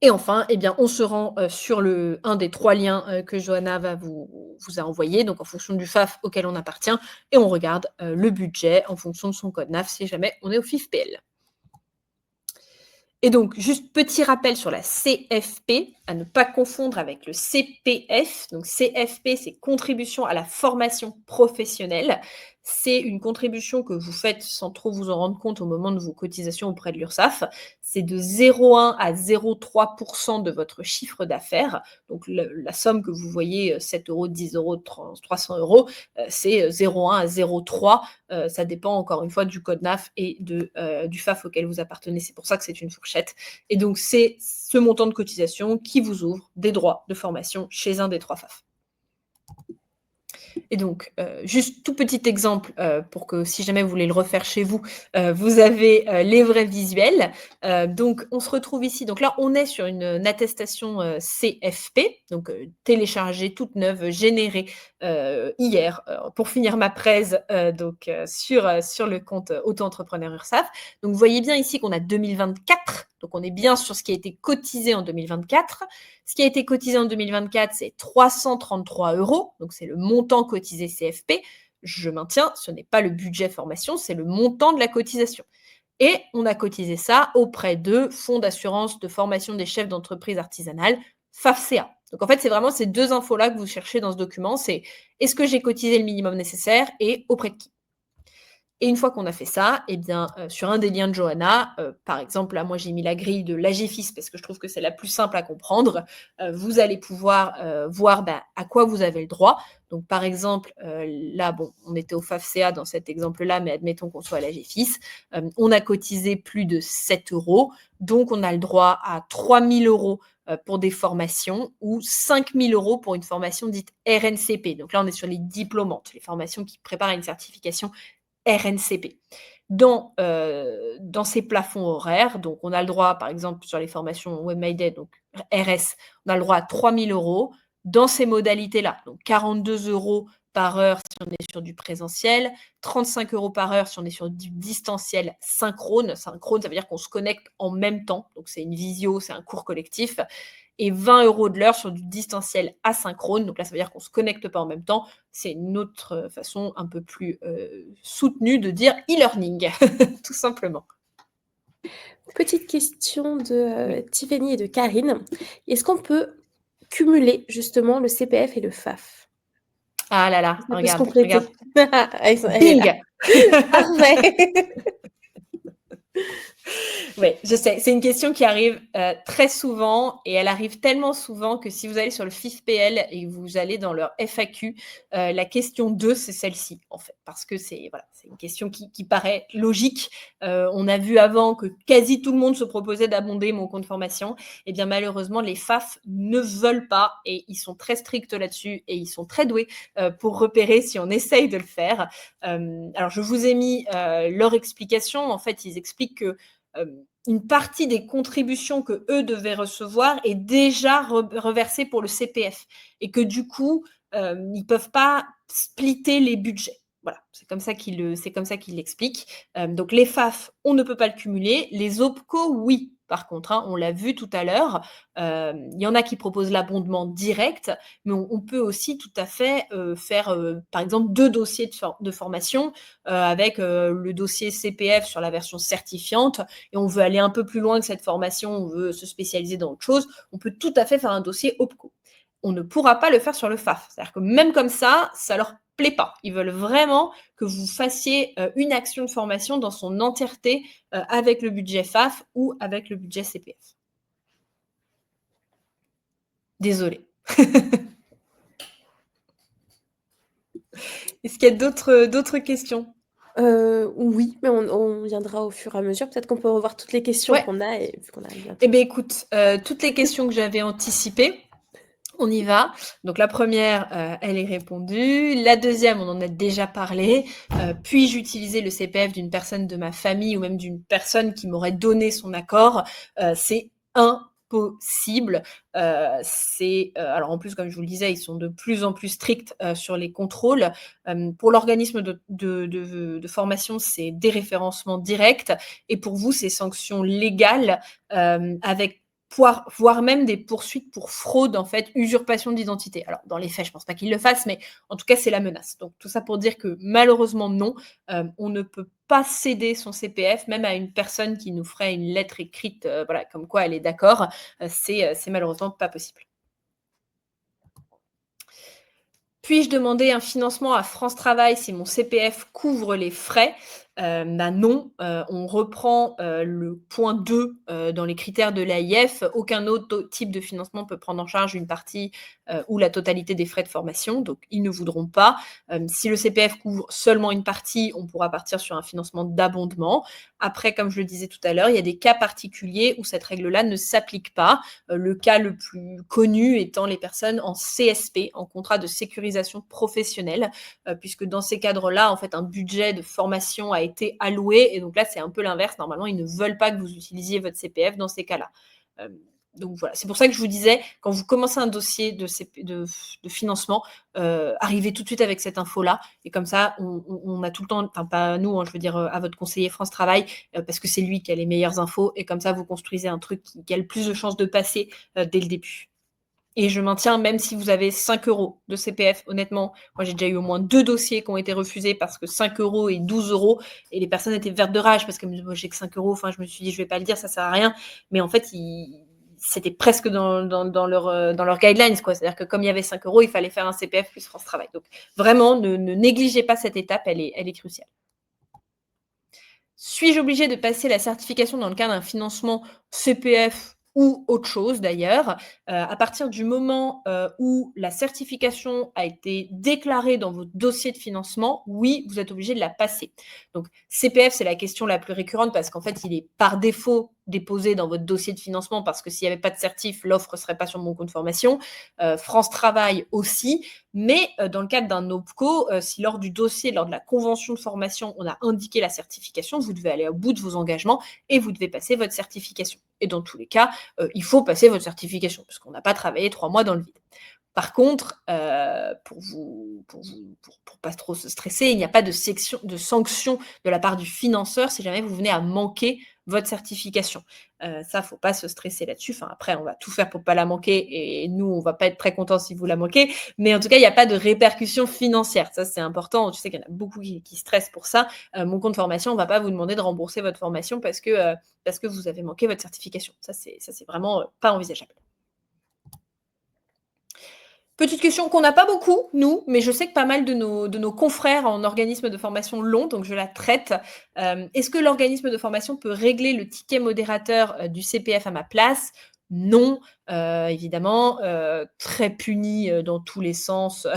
Et enfin, eh bien, on se rend sur un des 3 liens que Johanna vous a envoyé, donc en fonction du FAF auquel on appartient, et on regarde le budget en fonction de son code NAF si jamais on est au FIFPL. Et donc, juste petit rappel sur la CFP. à ne pas confondre avec le CPF. Donc CFP, c'est contribution à la formation professionnelle. C'est une contribution que vous faites sans trop vous en rendre compte au moment de vos cotisations auprès de l'URSSAF. C'est de 0,1 à 0,3% de votre chiffre d'affaires. Donc la somme que vous voyez, 7 euros, 10 euros, 300 euros, c'est 0,1 à 0,3. Ça dépend encore une fois du code NAF et du FAF auquel vous appartenez. C'est pour ça que c'est une fourchette. Et donc c'est ce montant de cotisation qui vous ouvre des droits de formation chez un des 3 FAF. Et donc, juste tout petit exemple pour que si jamais vous voulez le refaire chez vous, vous avez les vrais visuels. Donc, on se retrouve ici. Donc là, on est sur une attestation CFP, donc téléchargée, toute neuve, générée hier pour finir ma presse sur le compte auto-entrepreneur URSSAF. Donc, vous voyez bien ici qu'on a 2024. Donc, on est bien sur ce qui a été cotisé en 2024. Ce qui a été cotisé en 2024, c'est 333 €. Donc, c'est le montant cotisé CFP. Je maintiens, ce n'est pas le budget formation, c'est le montant de la cotisation. Et on a cotisé ça auprès de Fonds d'assurance de formation des chefs d'entreprise artisanale, FAFCA. Donc, en fait, c'est vraiment ces deux infos-là que vous cherchez dans ce document. C'est est-ce que j'ai cotisé le minimum nécessaire et auprès de qui? Et une fois qu'on a fait ça, eh bien, sur un des liens de Johanna, par exemple, là, moi, j'ai mis la grille de l'AGFIS parce que je trouve que c'est la plus simple à comprendre. Vous allez pouvoir voir à quoi vous avez le droit. Donc, par exemple, là, bon, on était au FAFCA dans cet exemple-là, mais admettons qu'on soit à l'AGFIS. On a cotisé plus de 7 €. Donc, on a le droit à 3 000 € pour des formations ou 5 000 € pour une formation dite RNCP. Donc là, on est sur les diplômantes, les formations qui préparent à une certification RNCP. Dans ces plafonds horaires, donc on a le droit, par exemple, sur les formations WebMyDay, donc RS, on a le droit à 3 000 €. Dans ces modalités-là, donc 42 € par heure si on est sur du présentiel, 35 € par heure si on est sur du distanciel synchrone. Synchrone, ça veut dire qu'on se connecte en même temps, donc c'est une visio, c'est un cours collectif, et 20 € de l'heure sur du distanciel asynchrone. Donc là, ça veut dire qu'on ne se connecte pas en même temps. C'est une autre façon un peu plus soutenue de dire e-learning, tout simplement. Petite question de Tiffany et de Karine. Est-ce qu'on peut cumuler justement le CPF et le FAF? Ah là là, Ça peut se regarde, compléter. regarde. Elle est là. Bing. Parfait. Oui, je sais. C'est une question qui arrive très souvent et elle arrive tellement souvent que si vous allez sur le FIFPL et vous allez dans leur FAQ, la question 2, c'est celle-ci, en fait, parce que c'est une question qui paraît logique. On a vu avant que quasi tout le monde se proposait d'abonder mon compte formation. Eh bien, malheureusement, les FAF ne veulent pas et ils sont très stricts là-dessus et ils sont très doués pour repérer si on essaye de le faire. Alors, je vous ai mis leur explication. En fait, ils expliquent que une partie des contributions que eux devaient recevoir est déjà reversée pour le CPF et que du coup, ils peuvent pas splitter les budgets. Voilà, c'est comme ça qu'ils l'expliquent. Donc les FAF, on ne peut pas le cumuler. Les OPCO, oui. Par contre, on l'a vu tout à l'heure, il y en a qui proposent l'abondement direct, mais on peut aussi tout à fait faire, par exemple, 2 dossiers de formation avec le dossier CPF sur la version certifiante et on veut aller un peu plus loin que cette formation, on veut se spécialiser dans autre chose, on peut tout à fait faire un dossier OPCO. On ne pourra pas le faire sur le FAF. C'est-à-dire que même comme ça leur plaît pas. Ils veulent vraiment que vous fassiez une action de formation dans son entièreté avec le budget FAF ou avec le budget CPF. Désolée. Est-ce qu'il y a d'autres questions? Oui, mais on viendra au fur et à mesure. Peut-être qu'on peut revoir toutes les questions Ouais. qu'on a et vu qu'on arrive bientôt. Eh bien, écoute, toutes les questions que j'avais anticipées, on y va. Donc la première, elle est répondue. La deuxième, on en a déjà parlé. Puis-je utiliser le CPF d'une personne de ma famille ou même d'une personne qui m'aurait donné son accord? C'est impossible. Alors en plus, comme je vous le disais, ils sont de plus en plus stricts sur les contrôles. Pour l'organisme de formation, c'est déréférencement direct. Et pour vous, c'est sanction légale avec voire même des poursuites pour fraude, en fait, usurpation d'identité. Alors, dans les faits, je pense pas qu'ils le fassent, mais en tout cas, c'est la menace. Donc tout ça pour dire que malheureusement, non, on ne peut pas céder son CPF, même à une personne qui nous ferait une lettre écrite, voilà, comme quoi elle est d'accord. C'est malheureusement pas possible. Puis-je demander un financement à France Travail si mon CPF couvre les frais? Bah, non, on reprend, le point 2 dans les critères de l'AIF. Aucun autre type de financement peut prendre en charge une partie, ou la totalité des frais de formation, donc ils ne voudront pas. Si le CPF couvre seulement une partie, on pourra partir sur un financement d'abondement. Après, comme je le disais tout à l'heure, il y a des cas particuliers où cette règle-là ne s'applique pas. Le cas le plus connu étant les personnes en CSP, en contrat de sécurisation professionnelle, puisque dans ces cadres-là, en fait, un budget de formation a été alloué et donc là, c'est un peu l'inverse. Normalement, ils ne veulent pas que vous utilisiez votre CPF dans ces cas-là. Hem, donc voilà, c'est pour ça que je vous disais, quand vous commencez un dossier de financement, arrivez tout de suite avec cette info-là et comme ça, on a tout le temps, enfin pas nous, hein, je veux dire, à votre conseiller France Travail, parce que c'est lui qui a les meilleures infos et comme ça, vous construisez un truc qui a le plus de chances de passer, dès le début. Et je maintiens, même si vous avez 5 € de CPF, honnêtement, moi j'ai déjà eu au moins 2 dossiers qui ont été refusés parce que 5 € et 12 € et les personnes étaient vertes de rage parce qu'elles me disaient: «Moi j'ai que 5 €», enfin je me suis dit: «Je vais pas le dire, ça sert à rien». Mais en fait, ils c'était presque dans leurs guidelines, quoi. C'est-à-dire que comme il y avait 5 €, il fallait faire un CPF plus France Travail. Donc vraiment, ne négligez pas cette étape, elle est cruciale. Suis-je obligée de passer la certification dans le cadre d'un financement CPF ou autre chose d'ailleurs? À partir du moment, où la certification a été déclarée dans votre dossier de financement, oui, vous êtes obligé de la passer. Donc CPF, c'est la question la plus récurrente parce qu'en fait, il est par défaut déposé dans votre dossier de financement parce que s'il n'y avait pas de certif, l'offre ne serait pas sur mon compte formation. France Travail aussi, mais dans le cadre d'un OPCO, si lors du dossier, lors de la convention de formation, on a indiqué la certification, vous devez aller au bout de vos engagements et vous devez passer votre certification. Et dans tous les cas, il faut passer votre certification parce qu'on n'a pas travaillé 3 mois dans le vide. Par contre, pour pas trop se stresser, il n'y a pas de sanction de la part du financeur si jamais vous venez à manquer votre certification. Ça, faut pas se stresser là-dessus. Enfin, après, on va tout faire pour pas la manquer et nous, on va pas être très contents si vous la manquez. Mais en tout cas, il n'y a pas de répercussions financières. Ça, c'est important. Je sais qu'il y en a beaucoup qui stressent pour ça. Mon compte formation, on va pas vous demander de rembourser votre formation parce que vous avez manqué votre certification. Ça, c'est vraiment pas envisageable. Petite question qu'on n'a pas beaucoup, nous, mais je sais que pas mal de nos confrères en organisme de formation l'ont, donc je la traite. Est-ce que l'organisme de formation peut régler le ticket modérateur, du CPF à ma place? Non, évidemment, très puni, dans tous les sens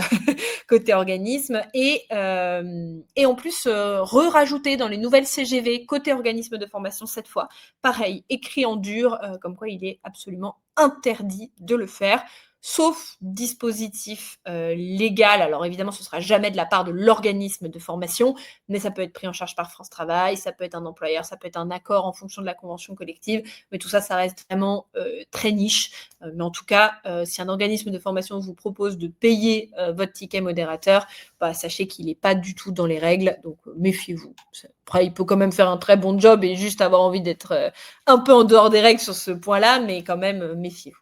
côté organisme et en plus, rajouté dans les nouvelles CGV côté organisme de formation cette fois. Pareil, écrit en dur, comme quoi il est absolument interdit de le faire. Sauf dispositif, légal. Alors évidemment, ce sera jamais de la part de l'organisme de formation, mais ça peut être pris en charge par France Travail, ça peut être un employeur, ça peut être un accord en fonction de la convention collective, mais tout ça, ça reste vraiment, très niche. Mais en tout cas, si un organisme de formation vous propose de payer, votre ticket modérateur, bah, sachez qu'il est pas du tout dans les règles, donc méfiez-vous. Après, il peut quand même faire un très bon job et juste avoir envie d'être, un peu en dehors des règles sur ce point-là, mais quand même, méfiez-vous.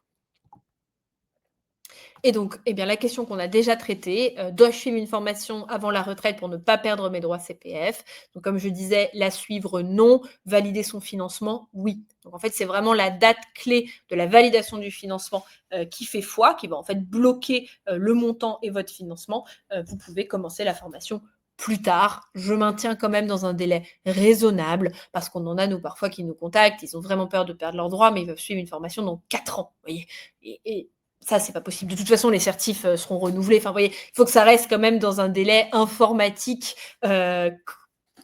Et donc, eh bien, la question qu'on a déjà traitée, dois-je suivre une formation avant la retraite pour ne pas perdre mes droits CPF? Donc, comme je disais, la suivre, non. Valider son financement, oui. Donc, en fait, c'est vraiment la date clé de la validation du financement qui fait foi, qui va en fait bloquer le montant et votre financement. Vous pouvez commencer la formation plus tard. Je maintiens quand même dans un délai raisonnable parce qu'on en a, nous, parfois, qui nous contactent. Ils ont vraiment peur de perdre leurs droits, mais ils veulent suivre une formation dans 4 ans. Vous voyez et ça, c'est pas possible. De toute façon, les certifs, seront renouvelés. Enfin, vous voyez, il faut que ça reste quand même dans un délai informatique,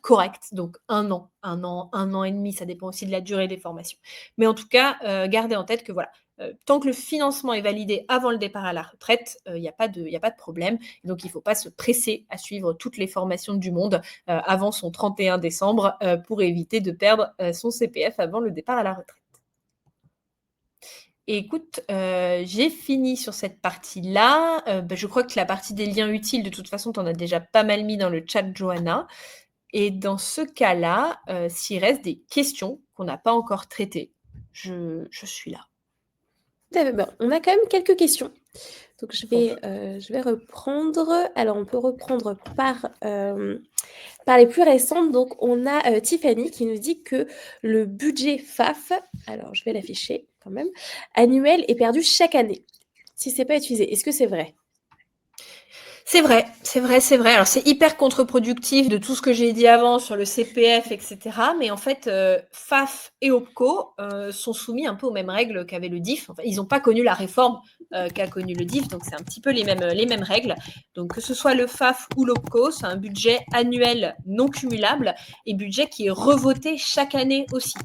correct. Donc 1 an, 1 an et demi, ça dépend aussi de la durée des formations. Mais en tout cas, gardez en tête que voilà, tant que le financement est validé avant le départ à la retraite, il y a pas de problème. Donc il ne faut pas se presser à suivre toutes les formations du monde, avant son 31 décembre, pour éviter de perdre, son CPF avant le départ à la retraite. Écoute, j'ai fini sur cette partie-là. Bah, je crois que la partie des liens utiles, de toute façon, tu en as déjà pas mal mis dans le chat, Johanna. Et dans ce cas-là, s'il reste des questions qu'on n'a pas encore traitées, je suis là. Tout à fait. Bon, on a quand même quelques questions. Donc je vais reprendre. Alors on peut reprendre par les plus récentes. Donc on a, Tiffany qui nous dit que le budget FAF, alors je vais l'afficher quand même, annuel est perdu chaque année, si c'est pas utilisé. Est-ce que c'est vrai? C'est vrai, c'est vrai, c'est vrai. Alors c'est hyper contre-productif de tout ce que j'ai dit avant sur le CPF, et cetera. Mais en fait, FAF et OPCO, sont soumis un peu aux mêmes règles qu'avait le DIF. Enfin, ils n'ont pas connu la réforme, qu'a connue le DIF, donc c'est un petit peu les mêmes règles. Donc que ce soit le FAF ou l'OPCO, c'est un budget annuel non cumulable et budget qui est revoté chaque année aussi.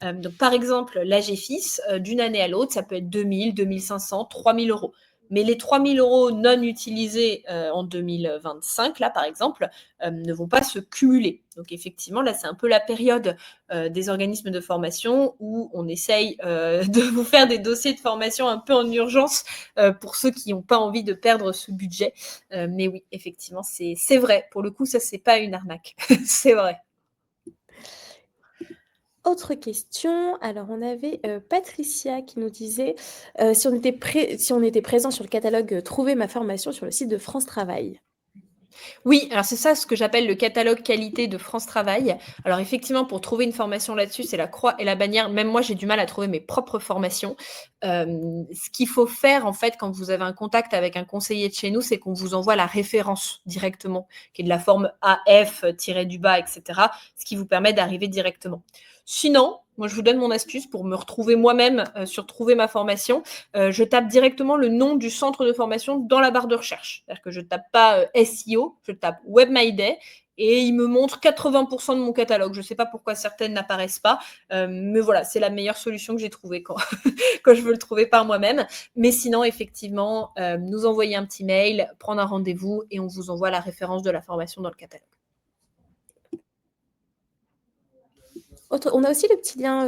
Donc par exemple, l'AGFIS, d'une année à l'autre, ça peut être 2 000, 2 500, 3 000 euros. Mais les 3 000 euros non utilisés en 2025, là par exemple, ne vont pas se cumuler. Donc effectivement, là c'est un peu la période des organismes de formation où on essaye de vous faire des dossiers de formation un peu en urgence pour ceux qui n'ont pas envie de perdre ce budget. Mais oui, effectivement, c'est vrai. Pour le coup, ça c'est pas une arnaque. C'est vrai. Autre question, alors on avait, Patricia qui nous disait, si on était présent sur le catalogue, Trouver ma formation sur le site de France Travail. Oui, alors c'est ça ce que j'appelle le catalogue qualité de France Travail. Alors effectivement, pour trouver une formation là-dessus, c'est la croix et la bannière. Même moi, j'ai du mal à trouver mes propres formations. Ce qu'il faut faire, en fait, quand vous avez un contact avec un conseiller de chez nous, c'est qu'on vous envoie la référence directement, qui est de la forme AF-du-bas, etc., ce qui vous permet d'arriver directement. Sinon, moi, je vous donne mon astuce pour me retrouver moi-même sur Trouver ma formation. Je tape directement le nom du centre de formation dans la barre de recherche. C'est-à-dire que je ne tape pas SEO, je tape Web My Day et il me montre 80% de mon catalogue. Je ne sais pas pourquoi certaines n'apparaissent pas, mais voilà, c'est la meilleure solution que j'ai trouvée quand, quand je veux le trouver par moi-même. Mais sinon, effectivement, nous envoyer un petit mail, prendre un rendez-vous et on vous envoie la référence de la formation dans le catalogue. On a aussi le petit lien,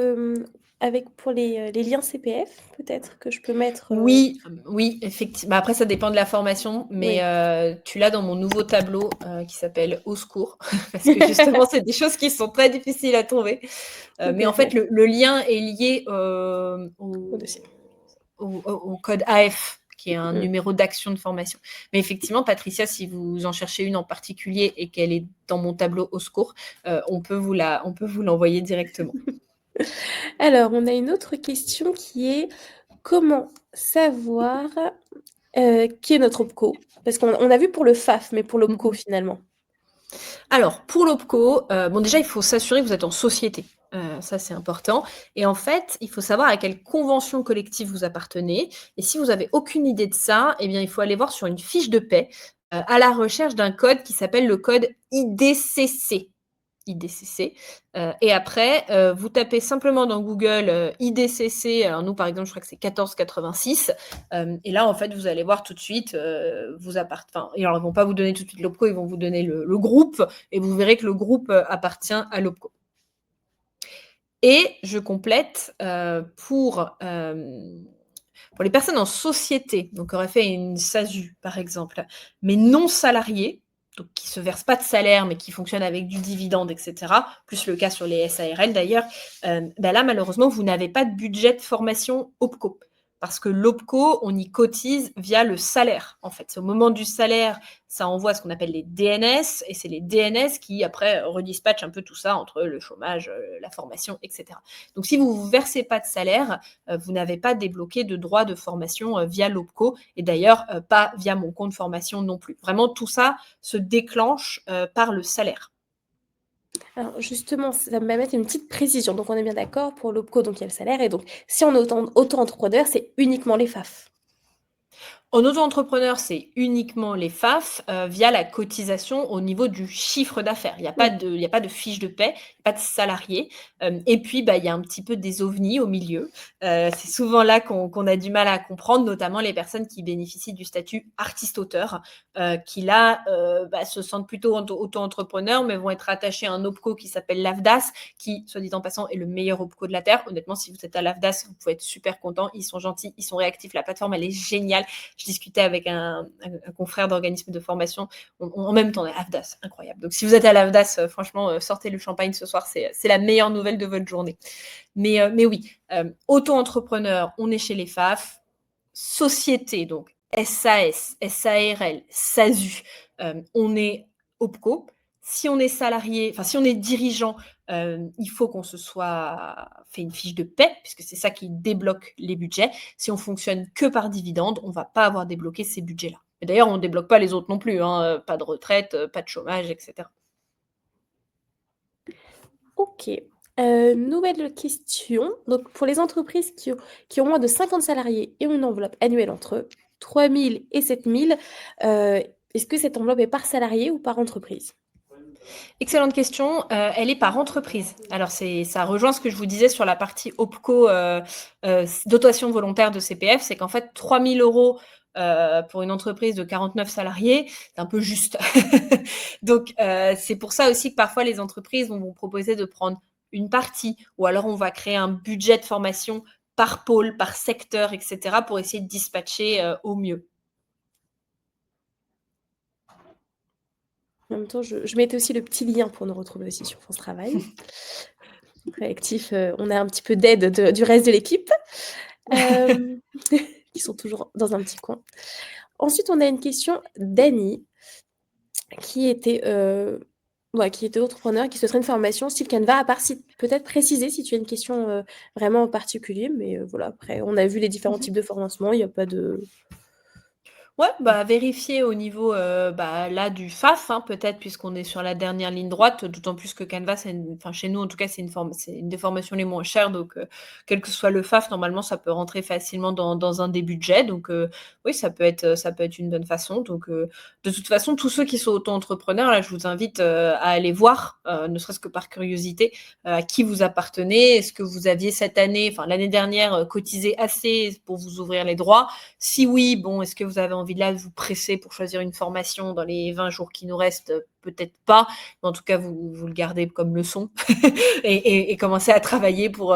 avec pour les liens CPF, peut-être, que je peux mettre, Oui, oui, effectivement. Bah, après, ça dépend de la formation, mais oui. tu l'as dans mon nouveau tableau qui s'appelle Au secours, parce que justement, c'est des choses qui sont très difficiles à trouver. Mais en fait, le lien est lié Au dossier. au code AF, qui est un numéro d'action de formation. Mais effectivement, Patricia, si vous en cherchez une en particulier et qu'elle est dans mon tableau Au secours, on peut vous l'envoyer directement. Alors, on a une autre question qui est: comment savoir, qui est notre OPCO? Parce qu'on a vu pour le FAF, mais pour l'OPCO finalement? Alors, pour l'OPCO, bon déjà, il faut s'assurer que vous êtes en société. Ça, c'est important. Et en fait, il faut savoir à quelle convention collective vous appartenez. Et si vous avez aucune idée de ça, eh bien, il faut aller voir sur une fiche de paie à la recherche d'un code qui s'appelle le code IDCC. IDCC. Et après, vous tapez simplement dans Google IDCC. Alors nous, par exemple, je crois que c'est 1486. Et là, en fait, vous allez voir tout de suite, enfin, et alors, ils ne vont pas vous donner tout de suite l'OPCO, ils vont vous donner le groupe, et vous verrez que le groupe appartient à l'OPCO. Et je complète pour les personnes en société, donc qui auraient fait une SASU, par exemple, mais non salariées, donc qui ne se versent pas de salaire, mais qui fonctionnent avec du dividende, etc., plus le cas sur les SARL d'ailleurs, là, malheureusement, vous n'avez pas de budget de formation OPCO. Parce que l'OPCO, on y cotise via le salaire, en fait. C'est au moment du salaire, ça envoie ce qu'on appelle les DNS, et c'est les DNS qui, après, redispatchent un peu tout ça entre le chômage, la formation, etc. Donc, si vous ne versez pas de salaire, vous n'avez pas débloqué de droits de formation via l'OPCO, et d'ailleurs, pas via mon compte formation non plus. Vraiment, tout ça se déclenche par le salaire. Alors justement, ça me permet une petite précision. Donc on est bien d'accord, pour l'OPCO, donc il y a le salaire et donc si on est auto-entrepreneur, c'est uniquement les FAF? En auto-entrepreneur, c'est uniquement les FAF via la cotisation au niveau du chiffre d'affaires. Il n'y a pas de fiche de paie, pas de salarié. Et puis, il y a un petit peu des ovnis au milieu. C'est souvent là qu'on a du mal à comprendre, notamment les personnes qui bénéficient du statut artiste-auteur, qui là se sentent plutôt auto-entrepreneurs, mais vont être attachés à un OPCO qui s'appelle l'AFDAS, qui, soit dit en passant, est le meilleur OPCO de la Terre. Honnêtement, si vous êtes à l'AFDAS, vous pouvez être super content. Ils sont gentils, ils sont réactifs. La plateforme, elle est géniale. Je discutais avec un confrère d'organisme de formation en même temps, l'AFDAS, incroyable. Donc si vous êtes à l'AFDAS, franchement, sortez le champagne ce soir, c'est la meilleure nouvelle de votre journée. Mais oui, auto-entrepreneur, on est chez les FAF, société, donc SAS, SARL, SASU, on est OPCO. Si on est salarié, enfin si on est dirigeant, il faut qu'on se soit fait une fiche de paie, puisque c'est ça qui débloque les budgets. Si on fonctionne que par dividende, on va pas avoir débloqué ces budgets-là. Et d'ailleurs, on débloque pas les autres non plus, hein, pas de retraite, pas de chômage, et cetera. OK. Nouvelle question. Donc pour les entreprises qui ont moins de 50 salariés et ont une enveloppe annuelle entre 3 000 et 7 000, est-ce que cette enveloppe est par salarié ou par entreprise? Excellente question, elle est par entreprise. Alors ça rejoint ce que je vous disais sur la partie OPCO, dotation volontaire de CPF, c'est qu'en fait 3 000 € pour une entreprise de 49 salariés, c'est un peu juste. Donc c'est pour ça aussi que parfois les entreprises vont vous proposer de prendre une partie ou alors on va créer un budget de formation par pôle, par secteur et cetera pour essayer de dispatcher, au mieux. En même temps, je mettais aussi le petit lien pour nous retrouver aussi sur France Travail. Réactif, on a un petit peu d'aide du reste de l'équipe, qui sont toujours dans un petit coin. Ensuite, on a une question d'Annie qui était, qui était entrepreneur, qui souhaiterait une formation style Canva, à part si peut-être préciser si tu as une question, vraiment en particulier, mais voilà, après on a vu les différents Mmh. types de financement, il y a pas de Ouais, bah, vérifier au niveau, là, du FAF, hein, peut-être puisqu'on est sur la dernière ligne droite, d'autant plus que Canva, chez nous, en tout cas, c'est une des formations les moins chères, donc quel que soit le FAF, normalement, ça peut rentrer facilement dans un des budgets, donc oui, ça peut être une bonne façon, donc de toute façon, tous ceux qui sont auto-entrepreneurs, là, je vous invite, à aller voir, ne serait-ce que par curiosité, à qui vous appartenez. Est-ce que vous aviez cette année, enfin, l'année dernière, cotisé assez pour vous ouvrir les droits? Si oui, bon, est-ce que vous avez envie de là de vous presser pour choisir une formation dans les 20 jours qui nous restent? Peut-être pas, mais en tout cas, vous le gardez comme leçon et commencez à travailler pour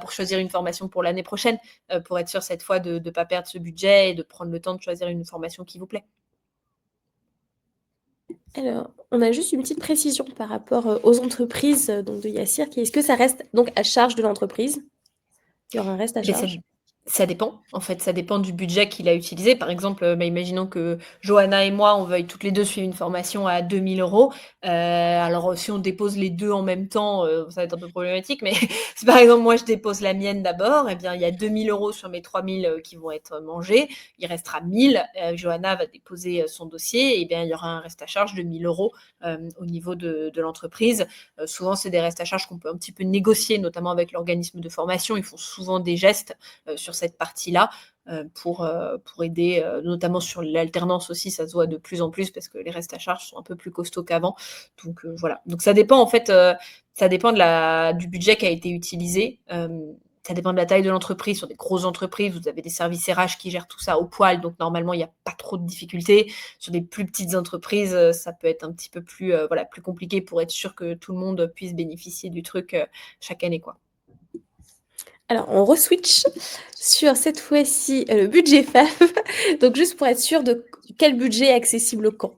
choisir une formation pour l'année prochaine, pour être sûr cette fois de ne pas perdre ce budget et de prendre le temps de choisir une formation qui vous plaît. alors, on a juste une petite précision par rapport, aux entreprises, donc de Yassir, qui est-ce que ça reste donc à charge de l'entreprise? Il y aura un reste à Eh beh, ça charge? ça dépend. En fait, ça dépend du budget qu'il a utilisé. Par exemple, imaginons que Johanna et moi, on veuille toutes les 2 suivre une formation à 2 000 €. Alors, si on dépose les 2 en même temps, ça va être un peu problématique, mais si par exemple, moi, je dépose la mienne d'abord, eh bien, il y a 2 000 € sur mes 3 000, qui vont être mangés. Il restera 1 000. Johanna va déposer, son dossier, et bien, il y aura un reste à charge de 1 000 €, au niveau de l'entreprise. Souvent, c'est des restes à charge qu'on peut un petit peu négocier, notamment avec l'organisme de formation. Ils font souvent des gestes sur cette partie-là pour aider, notamment sur l'alternance aussi, ça se voit de plus en plus parce que les restes à charge sont un peu plus costauds qu'avant. Donc voilà. Donc ça dépend en fait, ça dépend du budget qui a été utilisé. Ça dépend de la taille de l'entreprise. Sur des grosses entreprises, vous avez des services RH qui gèrent tout ça au poil, donc normalement, il n'y a pas trop de difficultés. Sur des plus petites entreprises, ça peut être un petit peu plus, plus compliqué pour être sûr que tout le monde puisse bénéficier du truc chaque année, quoi. Alors, on re-switch sur cette fois-ci, le budget FAF. Donc juste pour être sûr de quel budget est accessible quand?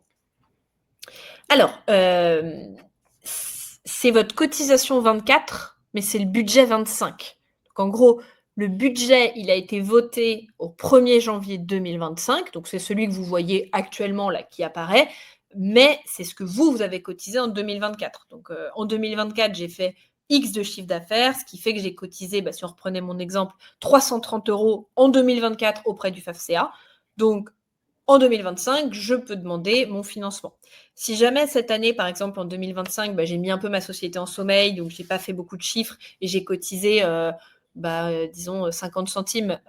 Alors, c'est votre cotisation 24, mais c'est le budget 25. Donc en gros, le budget, il a été voté au 1er janvier 2025, donc c'est celui que vous voyez actuellement là qui apparaît, mais c'est ce que vous avez cotisé en 2024. Donc en 2024, j'ai fait X de chiffre d'affaires, ce qui fait que j'ai cotisé, si on reprenait mon exemple, 330 € en 2024 auprès du FAFSEA. Donc en 2025, je peux demander mon financement. Si jamais cette année, par exemple en 2025, j'ai mis un peu ma société en sommeil, donc j'ai pas fait beaucoup de chiffres et j'ai cotisé, disons 50 centimes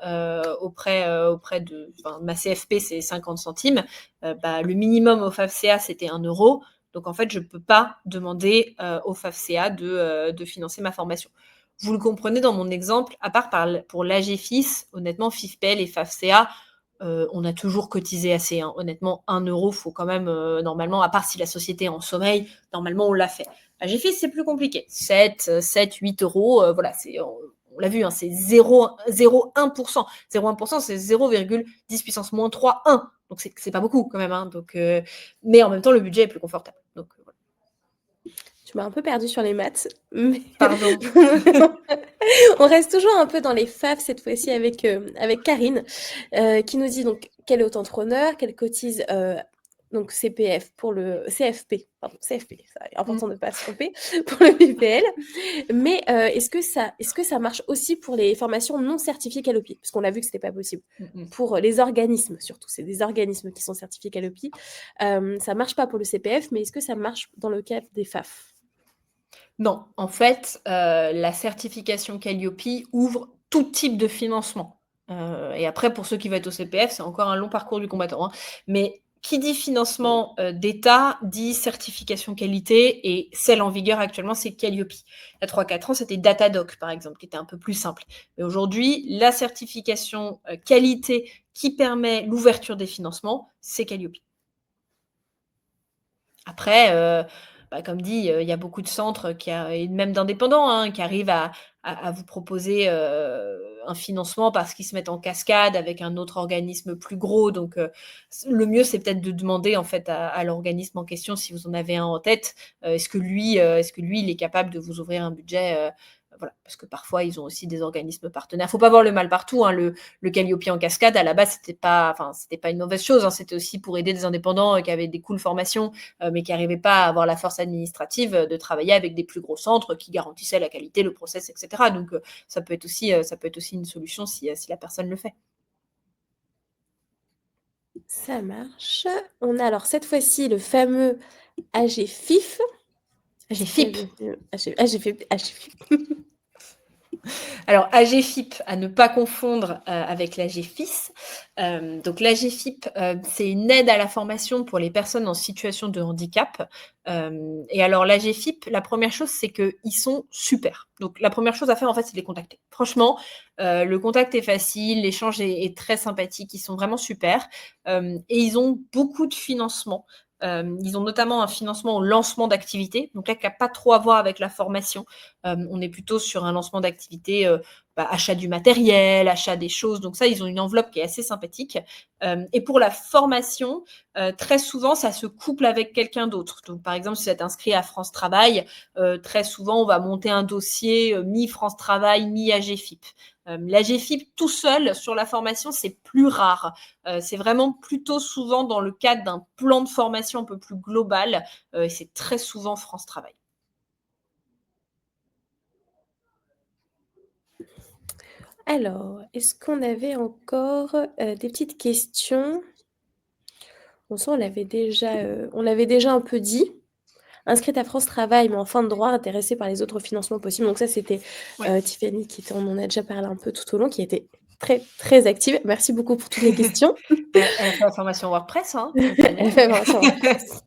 auprès de, ma CFP, c'est 50 centimes. Le minimum au FAFSEA, c'était 1 €. Donc en fait, je peux pas demander au FAFSEA de financer ma formation. Vous le comprenez dans mon exemple, à part pour l'AGFIS, honnêtement, FIFPEL et FAFSEA, on a toujours cotisé assez, hein. Honnêtement, 1 €, faut quand même, normalement, à part si la société est en sommeil, normalement, on l'a fait. AGFIS, c'est plus compliqué. 8 €, voilà, on l'a vu, hein, c'est 0,1%. 0,1%, c'est 0,10 puissance moins 3, 1. Donc, c'est pas beaucoup quand même, hein. Donc, mais en même temps, le budget est plus confortable. Donc, voilà. Tu m'as un peu perdue sur les maths, mais Pardon. On reste toujours un peu dans les FAF cette fois-ci avec Karine, qui nous dit donc qu'elle est auto-entrepreneur, qu'elle cotise donc CPF pour le CFP, pardon, CFP, ça est Mmh. important de ne pas se tromper, pour le BPL. Mais est-ce que ça marche aussi pour les formations non certifiées Calliope? Parce qu'on a vu que c'était pas possible. Mmh mh. Pour les organismes, surtout, c'est des organismes qui sont certifiés Calliope. Ça marche pas pour le CPF, mais est-ce que ça marche dans le cadre des FAF? Non, en fait, la certification Qualiopi ouvre tout type de financement. Et après pour ceux qui veulent être au CPF, c'est encore un long parcours du combattant, hein. Mais qui dit financement, d'État, dit certification qualité et celle en vigueur actuellement, c'est Qualiopi. Il y a 3-4 ans, c'était Datadoc, par exemple, qui était un peu plus simple. Mais aujourd'hui, la certification, qualité qui permet l'ouverture des financements, c'est Qualiopi. Après, comme dit, il y a beaucoup de centres et même d'indépendants, hein, qui arrivent à vous proposer, un financement parce qu'ils se mettent en cascade avec un autre organisme plus gros. Donc, le mieux, c'est peut-être de demander en fait à l'organisme en question, si vous en avez un en tête, est-ce que lui, il est capable de vous ouvrir un budget, voilà. Parce que parfois, ils ont aussi des organismes partenaires. Faut pas voir le mal partout, hein. Le Qualiopi en cascade, à la base, c'était pas une mauvaise chose, hein. C'était aussi pour aider des indépendants, qui avaient des cool formations, mais qui n'arrivaient pas à avoir la force administrative de travailler avec des plus gros centres qui garantissaient la qualité, le process, etc. Donc, ça peut être aussi une solution si la personne le fait. Ça marche. On a alors cette fois-ci le fameux AGFIF. J'ai Est-ce que FIP. AGFIP. Alors, AGFIP, à ne pas confondre avec l'AGFIS. Donc, l'AGFIP, c'est une aide à la formation pour les personnes en situation de handicap. Et alors, l'AGFIP, la première chose, c'est qu'ils sont super. Donc, la première chose à faire, en fait, c'est de les contacter. Franchement, le contact est facile, l'échange est très sympathique, ils sont vraiment super. Et ils ont beaucoup de financement. Ils ont notamment un financement au lancement d'activités, donc là, qui n'a pas trop à voir avec la formation. On est plutôt sur un lancement d'activité, achat du matériel, achat des choses. Donc ça, ils ont une enveloppe qui est assez sympathique. Et pour la formation, très souvent, ça se couple avec quelqu'un d'autre. Donc par exemple, si vous êtes inscrit à France Travail, très souvent, on va monter un dossier mi-France Travail, mi-AGFIP. L'AGFIP tout seul sur la formation, c'est plus rare. C'est vraiment plutôt souvent dans le cadre d'un plan de formation un peu plus global. Et c'est très souvent France Travail. Alors, est-ce qu'on avait encore, des petites questions? Bon ça on l'avait déjà un peu dit. Inscrite à France Travail, mais en fin de droit, intéressée par les autres financements possibles. Donc ça, c'était, Ouais. Tiffany on en a déjà parlé un peu tout au long, qui était très, très active. Merci beaucoup pour toutes les questions. Elle a fait la formation WordPress, hein, Elle a Tiffany. fait la formation WordPress.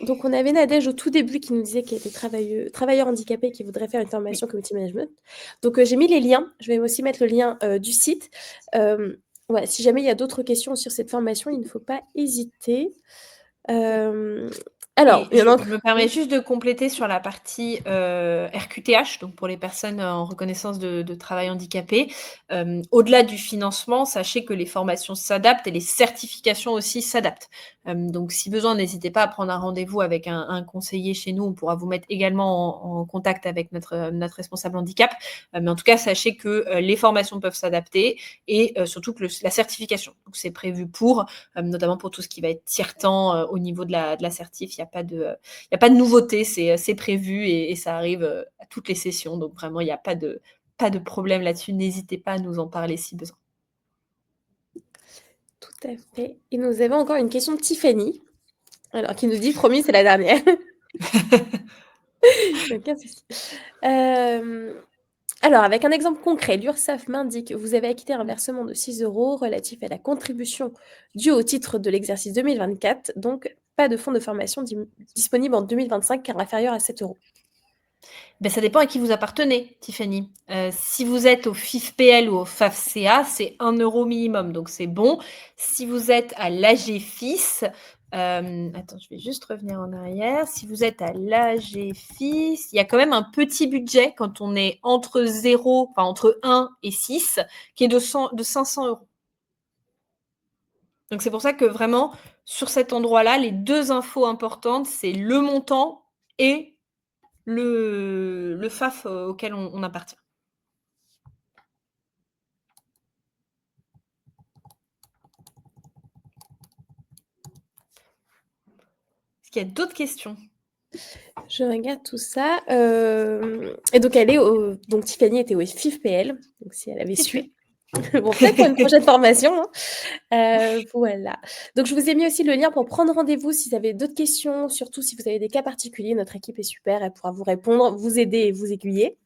Donc on avait Nadège au tout début qui nous disait qu'elle était travailleur handicapé qui voudrait faire une Oui. formation community management. Donc, j'ai mis les liens. Je vais aussi mettre le lien, du site. Ouais, si jamais il y a d'autres questions sur cette formation, il ne faut pas hésiter. Hem, alors, Et il y en je a je enc me permets oui? juste de compléter sur la partie, RQTH, donc pour les personnes en reconnaissance de travail handicapé. Au-delà du financement, sachez que les formations s'adaptent et les certifications aussi s'adaptent. Donc si besoin, n'hésitez pas à prendre un rendez-vous avec un conseiller chez nous. On pourra vous mettre également en contact avec notre responsable handicap. Mais en tout cas, sachez que, les formations peuvent s'adapter et surtout que la certification, donc c'est prévu pour, notamment pour tout ce qui va être tiers-temps, au niveau de la certif. Il y a pas de nouveauté, c'est prévu et ça arrive, à toutes les sessions. Donc vraiment, il y a pas de problème là-dessus. N'hésitez pas à nous en parler si besoin. Tout à fait et nous avons encore une question de Tiffany, alors qui nous dit: «Promis, c'est la dernière». Aucun souci. Hem, alors avec un exemple concret, l'URSSAF m'indique: «Vous avez acquitté un versement de 6 € relatif à la contribution due au titre de l'exercice 2024, donc pas de fonds de formation disponible en 2025 car inférieur à 7 €». Ça dépend à qui vous appartenez, Tiffany. Si vous êtes au FIFPL ou au FAFCA, c'est 1 € minimum, donc c'est bon. Si vous êtes à l'AGFIS, attends, je vais juste revenir en arrière. Si vous êtes à l'AGFIS, il y a quand même un petit budget quand on est entre 0, enfin entre 1 et 6, qui est de 500 €. Donc c'est pour ça que vraiment, sur cet endroit-là, les 2 infos importantes, c'est le montant et le FAF auquel on appartient. Est-ce qu'il y a d'autres questions? Je regarde tout ça. Et donc, donc Tiffany était au FIFPL, donc si elle avait su. Bon, peut-être pour une prochaine formation. Voilà. Donc, je vous ai mis aussi le lien pour prendre rendez-vous si vous avez d'autres questions, surtout si vous avez des cas particuliers. Notre équipe est super, elle pourra vous répondre, vous aider et vous aiguiller.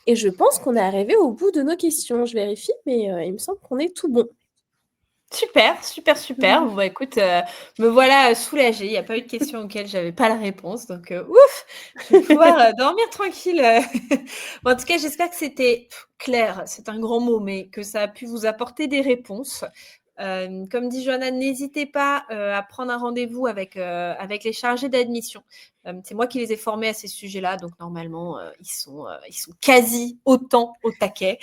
Et je pense qu'on est arrivé au bout de nos questions. Je vérifie, mais il me semble qu'on est tout bon. Super, super, super. Bon, bah, écoute, me voilà soulagée. Il n'y a pas eu de questions auxquelles j'avais pas la réponse. Donc, ouf, je vais pouvoir dormir tranquille. Bon, en tout cas, j'espère que c'était clair. C'est un grand mot, mais que ça a pu vous apporter des réponses. Comme dit Johanna, n'hésitez pas à prendre un rendez-vous avec les chargés d'admission. C'est moi qui les ai formés à ces sujets-là, donc normalement, ils sont quasi autant au taquet.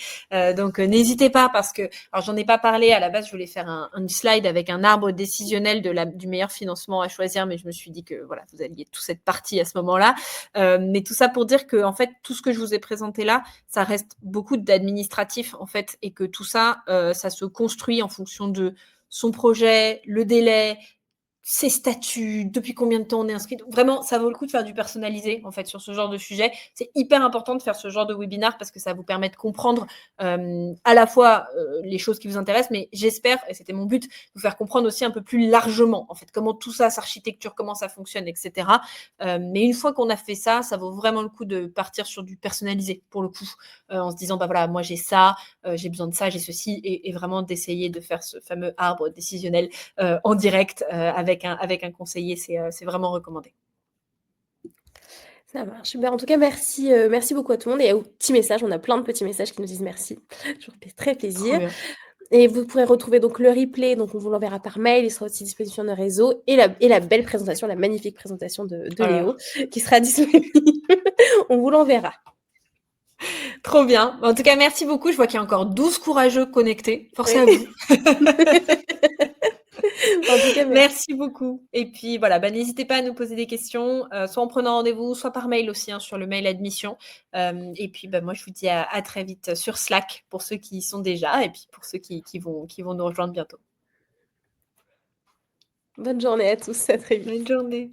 Donc, n'hésitez pas parce que, alors j'en ai pas parlé, à la base, je voulais faire un slide avec un arbre décisionnel du meilleur financement à choisir, mais je me suis dit que voilà, vous alliez toute cette partie à ce moment-là. Mais tout ça pour dire que, en fait, tout ce que je vous ai présenté là, ça reste beaucoup d'administratif, en fait, et que tout ça, ça se construit en fonction de son projet, le délai, ses statuts, depuis combien de temps on est inscrit. Vraiment, ça vaut le coup de faire du personnalisé, en fait, sur ce genre de sujet. C'est hyper important de faire ce genre de webinaire parce que ça vous permet de comprendre à la fois les choses qui vous intéressent, mais j'espère, et c'était mon but, vous faire comprendre aussi un peu plus largement, en fait, comment tout ça s'architecture, comment ça fonctionne, etc. Mais une fois qu'on a fait ça, ça vaut vraiment le coup de partir sur du personnalisé, pour le coup, en se disant, bah voilà, moi j'ai ça, j'ai besoin de ça, j'ai ceci, et vraiment d'essayer de faire ce fameux arbre décisionnel en direct avec un conseiller, c'est vraiment recommandé. Ça marche. Ben, en tout cas, merci, merci beaucoup à tout le monde et aux petits messages. On a plein de petits messages qui nous disent merci. Toujours très Trop plaisir. bien. Et vous pourrez retrouver donc le replay, donc on vous l'enverra par mail, il sera aussi disponible sur nos réseaux, et la belle présentation, la magnifique présentation de Alors, Léo, qui sera disponible. On vous l'enverra. trop bien. En tout cas, merci beaucoup. Je vois qu'il y a encore 12 courageux connectés. Force à Oui. vous. En tout cas, merci. Merci beaucoup. Et puis voilà, bah, n'hésitez pas à nous poser des questions, soit en prenant rendez-vous, soit par mail aussi, hein, sur le mail admission. Et puis bah, moi, je vous dis à très vite sur Slack pour ceux qui y sont déjà et puis pour ceux qui vont nous rejoindre bientôt. Bonne journée à tous, à très vite. Bonne journée.